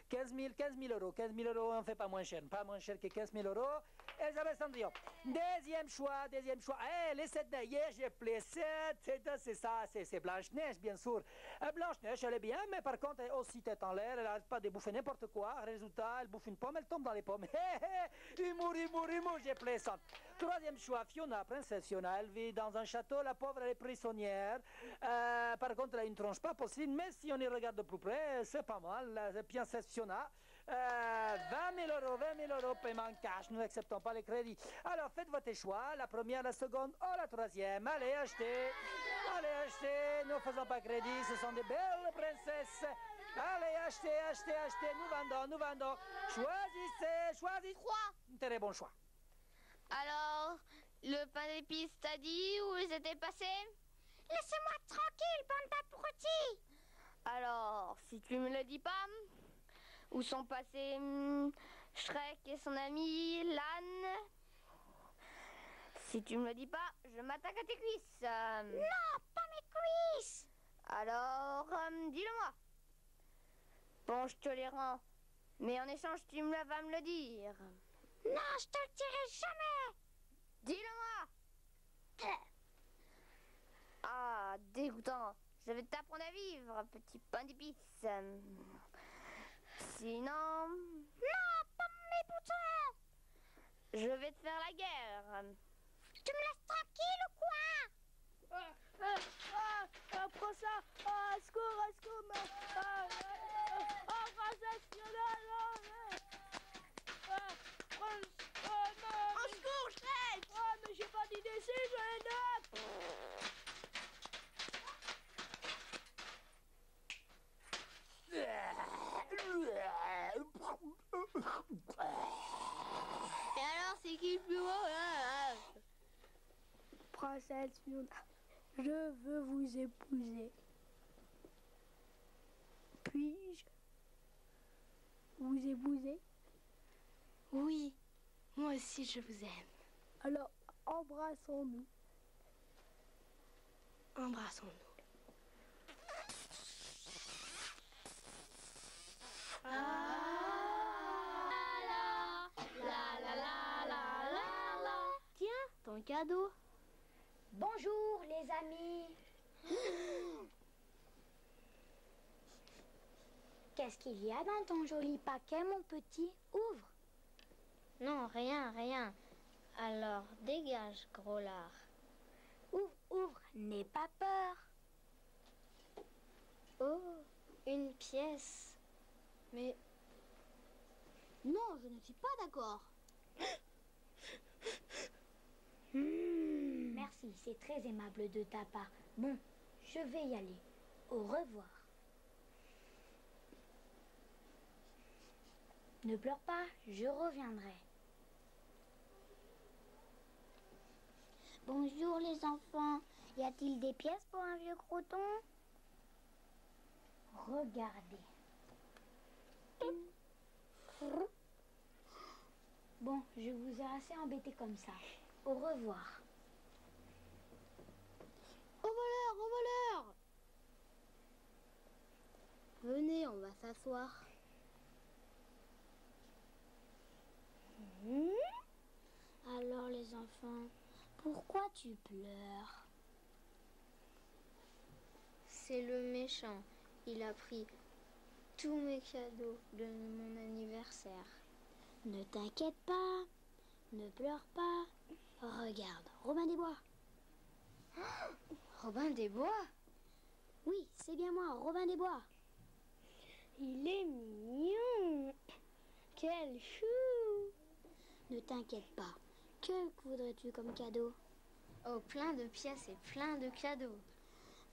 15 000 euros. 15 000 euros, on ne fait pas moins cher que 15 000 euros. Elisabeth Cendrillon. Deuxième choix. Les 7 d'ailleurs, j'ai plaisé 7. C'est ça, c'est Blanche-Neige, bien sûr. Blanche-Neige, elle est bien, mais par contre, elle est aussi tête en l'air. Elle n'arrête pas de bouffer n'importe quoi. Résultat, elle bouffe une pomme, elle tombe dans les pommes. Humour, j'ai plaisé. Troisième choix, Fiona, princesse Fiona. Elle vit dans un château, la pauvre, elle est prisonnière. Par contre, elle a une tronche pas possible, mais si on y regarde de plus près, c'est pas mal. La princesse Fiona. 20 000 euros, paiement cash. Nous n'acceptons pas les crédits. Alors, faites votre choix. La première, la seconde ou la troisième. Allez, achetez. Nous ne faisons pas crédit. Ce sont des belles princesses. Allez, achetez. Nous vendons. Choisissez. 3. Très bon choix.
Alors, le pain d'épices t'a dit où ils étaient passés?
Laissez-moi tranquille, bande d'abrutis.
Alors, si tu me le dis pas, où sont passés Shrek et son ami l'âne? Si tu me le dis pas, je m'attaque à tes cuisses.
Non, pas mes cuisses.
Alors, dis-le-moi. Bon, je te les rends. Mais en échange, vas me le dire.
Non, je te le dirai jamais.
Dis-le-moi. Ah, dégoûtant. Je vais t'apprendre à vivre, petit pain d'épices. Sinon...
Non, pas mes boutons.
Je vais te faire la guerre.
Tu me laisses tranquille ou quoi?
Prends ça. À secours, princesse Fiona,
Au secours, Shrek!
Mais j'ai pas d'idée, si je
Et alors, c'est qui le plus haut, là?
Princesse Fiona, je veux vous épouser. Puis-je vous épouser?
Oui, moi aussi je vous aime.
Alors, embrassons-nous.
Embrassons-nous.
Tiens, ton cadeau.
Bonjour les amis. Qu'est-ce qu'il y a dans ton joli paquet, mon petit? Ouvre.
Non, rien. Alors, dégage, gros lard.
Ouvre, n'aie pas peur.
Oh, une pièce. Mais...
Non, je ne suis pas d'accord.
Merci, c'est très aimable de ta part. Bon, je vais y aller. Au revoir. Ne pleure pas, je reviendrai. Bonjour les enfants. Y a-t-il des pièces pour un vieux croton? Regardez. Bon, je vous ai assez embêté comme ça. Au revoir.
Au voleur! Venez, on va s'asseoir.
Alors les enfants, pourquoi tu pleures?
C'est le méchant. Il a pris tous mes cadeaux de mon anniversaire.
Ne t'inquiète pas, ne pleure pas. Regarde, Robin des Bois.
Robin des Bois?
Oui, c'est bien moi, Robin des Bois.
Il est mignon. Quel chou.
Ne t'inquiète pas. Que voudrais-tu comme cadeau?
Oh, plein de pièces et plein de cadeaux.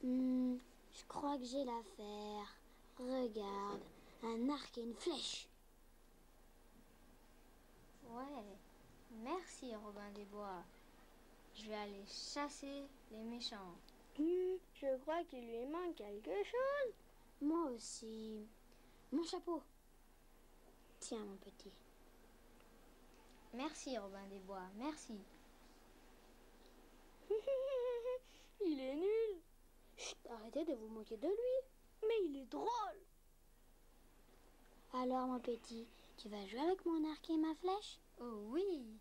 Je crois que j'ai l'affaire. Regarde, un arc et une flèche.
Ouais, merci Robin des Bois. Je vais aller chasser les méchants.
Je crois qu'il lui manque quelque chose.
Moi aussi. Mon chapeau. Tiens, mon petit.
Merci Robin des Bois, merci.
Il est nul. Chut, arrêtez de vous moquer de lui. Mais il est drôle.
Alors, mon petit, tu vas jouer avec mon arc et ma flèche?
Oh oui.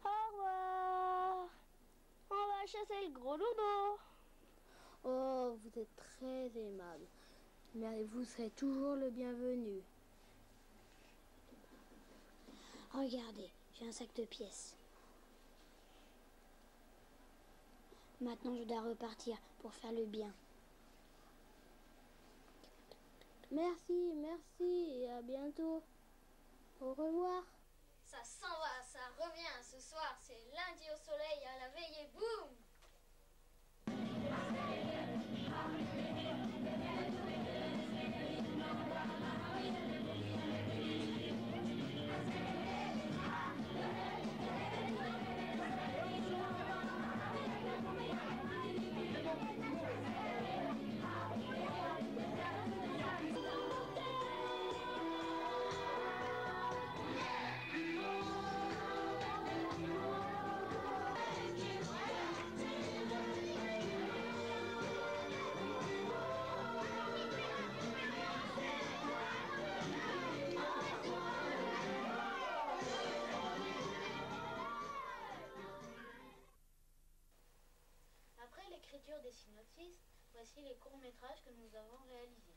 Au revoir. On va chasser le gros dodo.
Oh, vous êtes très aimable. Mais vous serez toujours le bienvenu.
Regardez, j'ai un sac de pièces. Maintenant, je dois repartir pour faire le bien.
Merci, merci et à bientôt. Au revoir.
Ça s'en va, ça revient. Ce soir, c'est lundi au soleil à la veille et boum!
Après l'écriture des synopsis, voici les courts-métrages que nous avons réalisés.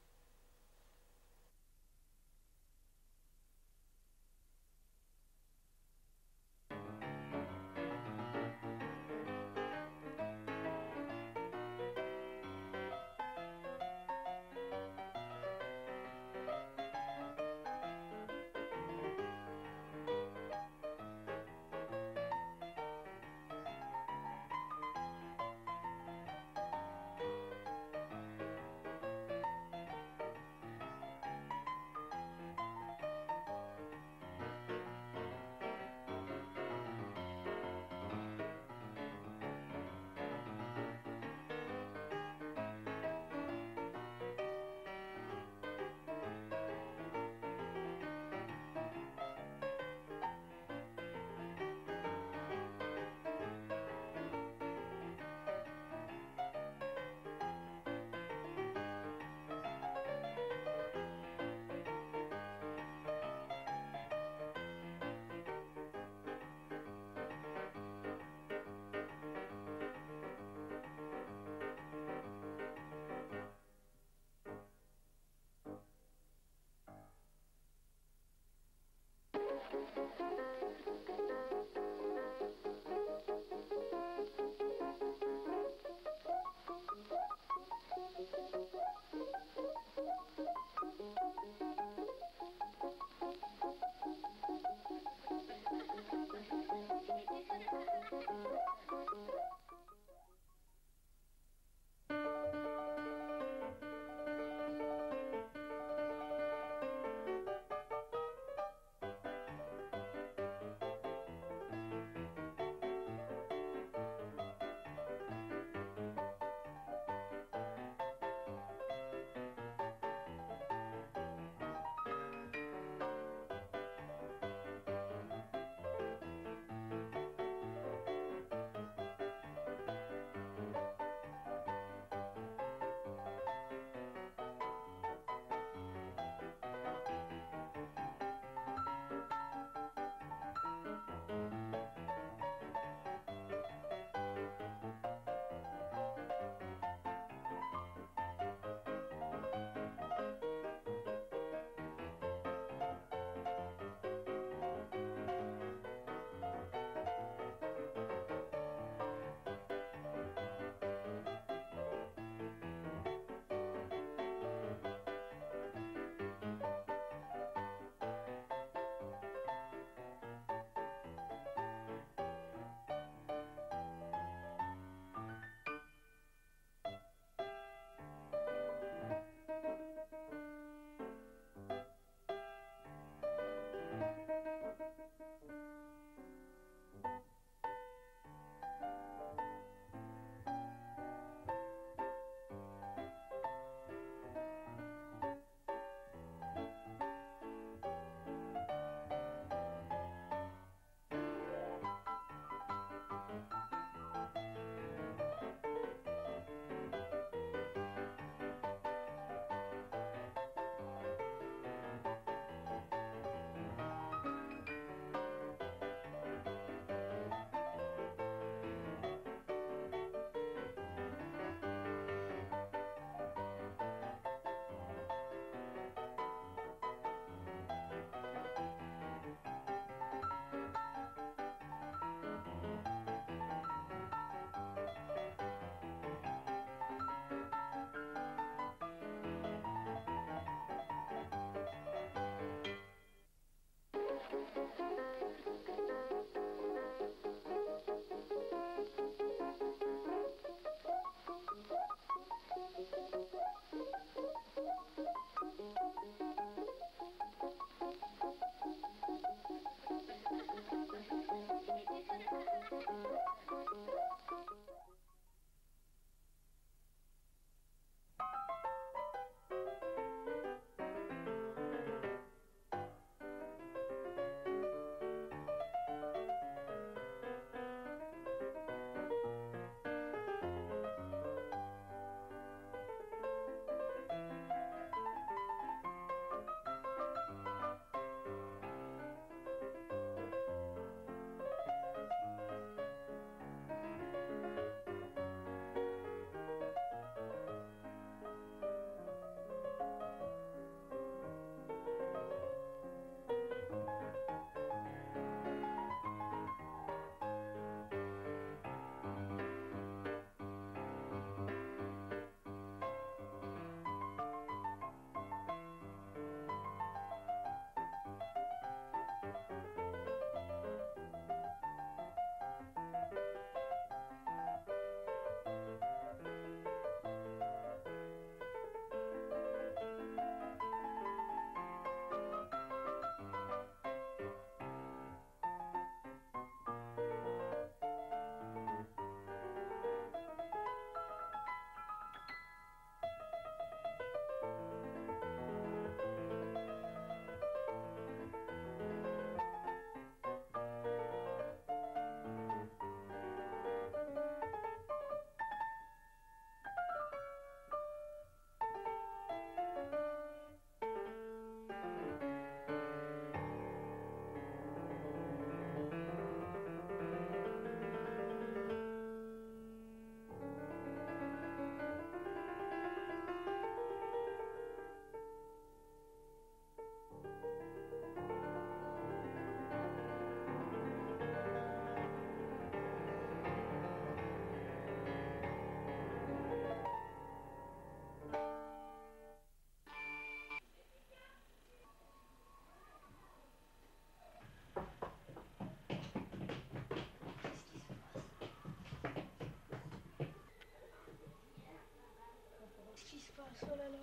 passe? Oh là là.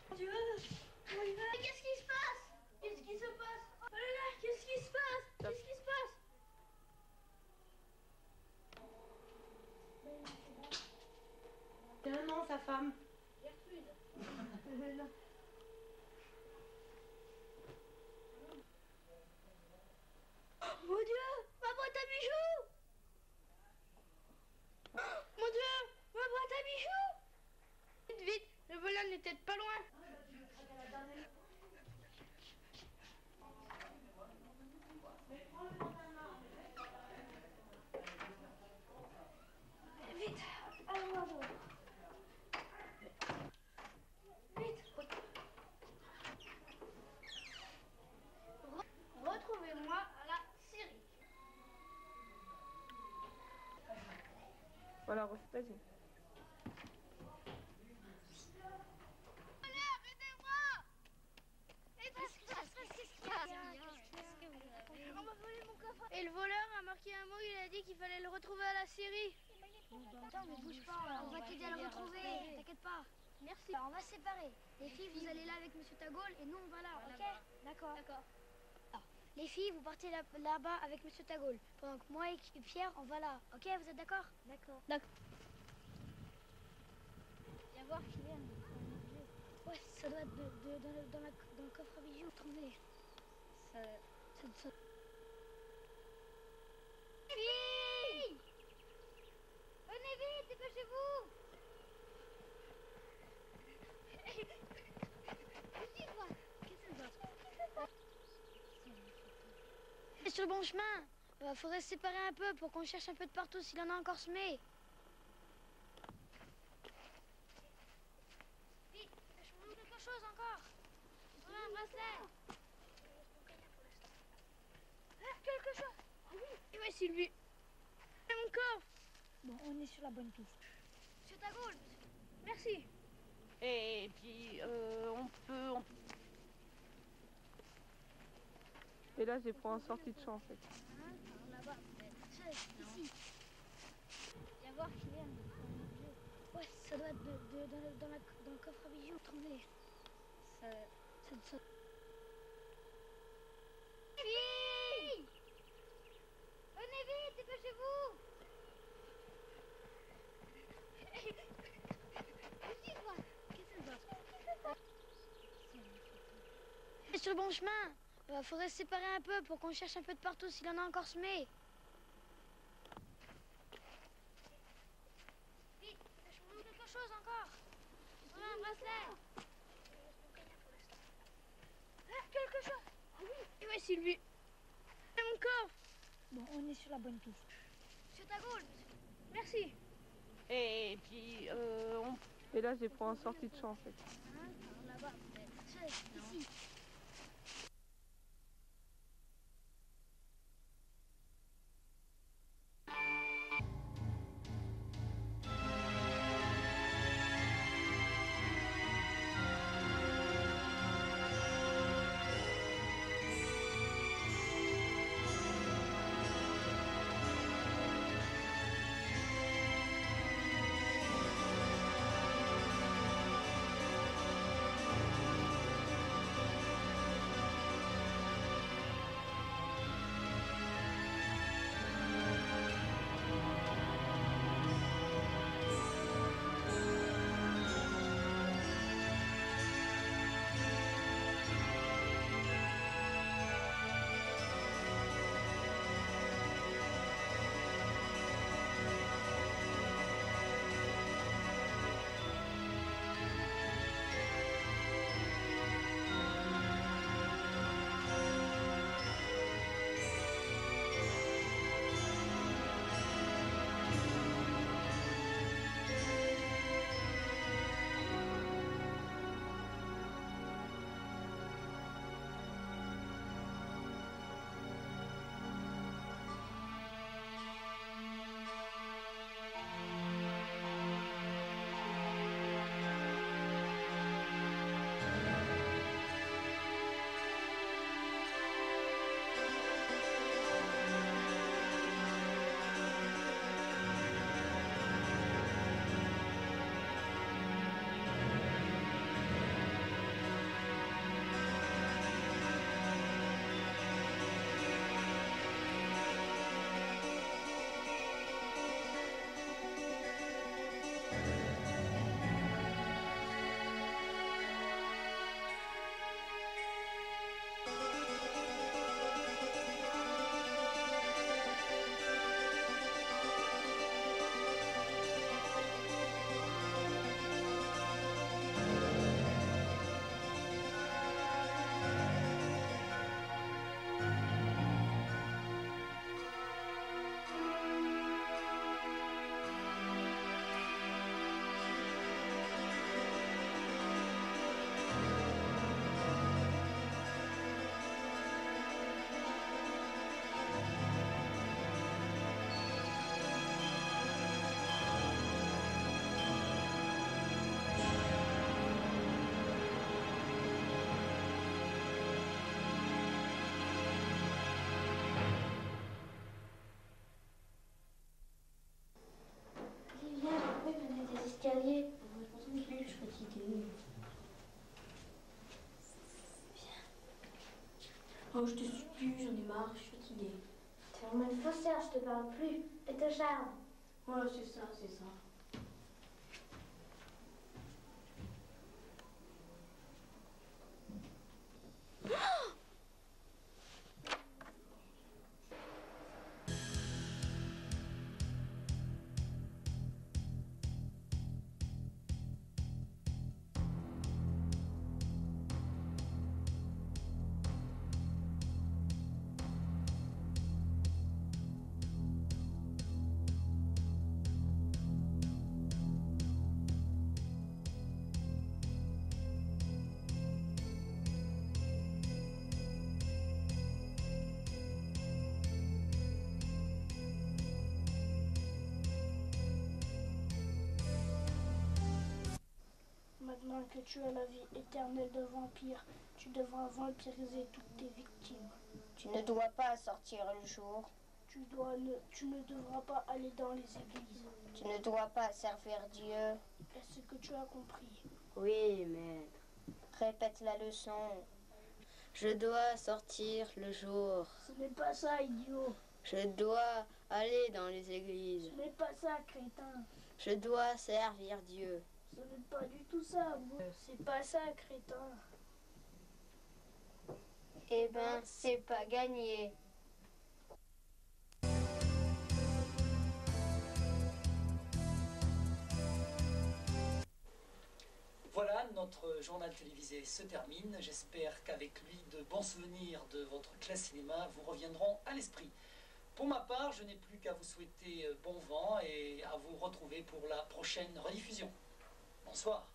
Mon Dieu. Qu'est-ce qui se passe? Qu'est-ce qui se passe? Oh là là, qu'est-ce qui se passe? Qu'est-ce qui se passe?
Quel nom sa femme?
Gertrude. Mon Dieu, ma boîte à bijoux! Mon Dieu, ma boîte à bijoux! Vite, vite, le voleur n'était pas loin. Vite, allons. Vite. Retrouvez-moi à la Syrie.
Voilà, vas-y.
Et le voleur a marqué un mot, il a dit qu'il fallait le retrouver à la Syrie.
Attends, mais bouge pas, on va t'aider à le retrouver, t'inquiète pas.
Merci.
Alors, on va se séparer. Les filles, vous allez là avec Monsieur Tagol et nous, on va là, ok? D'accord. Alors, les filles, vous partez là-bas avec Monsieur Tagol. Pendant que moi et Pierre, on va là. Ok, vous êtes d'accord? D'accord. Viens voir, Kylian. Ouais, ça doit être dans le coffre à bijoux. Attendez. Ça... Filles! Venez vite, dépêchez-vous! Sur le bon chemin. Faudrait se séparer un peu pour qu'on cherche un peu de partout s'il en a encore semé. Vite, cherche-nous quelque chose encore. On a un bracelet.
Quelque chose. Ah oui. Ouais, Sylvie. Et mon corps.
Bon, on est sur la bonne piste.
Monsieur Tagol. Merci.
Et puis, on peut...
Et là, j'ai pris en sortie de champ, en fait.
Là-bas, ici. Viens voir, Kylian. Ouais, ça doit être dans le coffre à bijoux. Attendez. Ça... Filles! Venez vite, dépêchez-vous! Sur le bon chemin. Faudrait se séparer un peu pour qu'on cherche un peu de partout s'il en a encore semé. Vite, cherche-nous quelque chose encore. On a un bracelet.
Quelque chose. Ah oui. Ouais, Sylvie. Et mon corps.
Bon, on est sur la bonne piste.
Monsieur Tagol. Merci.
Et puis,
Et là, j'ai pris en sortie de champ, en fait.
Là-bas, ici.
Oh, je te supplie, j'en ai marre, je suis fatiguée.
T'es vraiment une faussaire, je te parle plus. Et te charme.
Ouais, c'est ça, c'est ça.
Maintenant que tu as la vie éternelle de vampire, tu devras vampiriser toutes tes victimes.
Tu ne dois pas sortir le jour.
Tu ne devras pas aller dans les églises.
Tu ne dois pas servir Dieu.
Est-ce que tu as compris?
Oui, maître.
Répète la leçon.
Je dois sortir le jour.
Ce n'est pas ça, idiot.
Je dois aller dans les églises.
Ce n'est pas ça, crétin.
Je dois servir Dieu.
Ce n'est pas du tout ça, c'est pas ça, crétin.
Eh ben, c'est pas gagné.
Voilà, notre journal télévisé se termine. J'espère qu'avec lui, de bons souvenirs de votre classe cinéma vous reviendront à l'esprit. Pour ma part, je n'ai plus qu'à vous souhaiter bon vent et à vous retrouver pour la prochaine rediffusion. Bonsoir.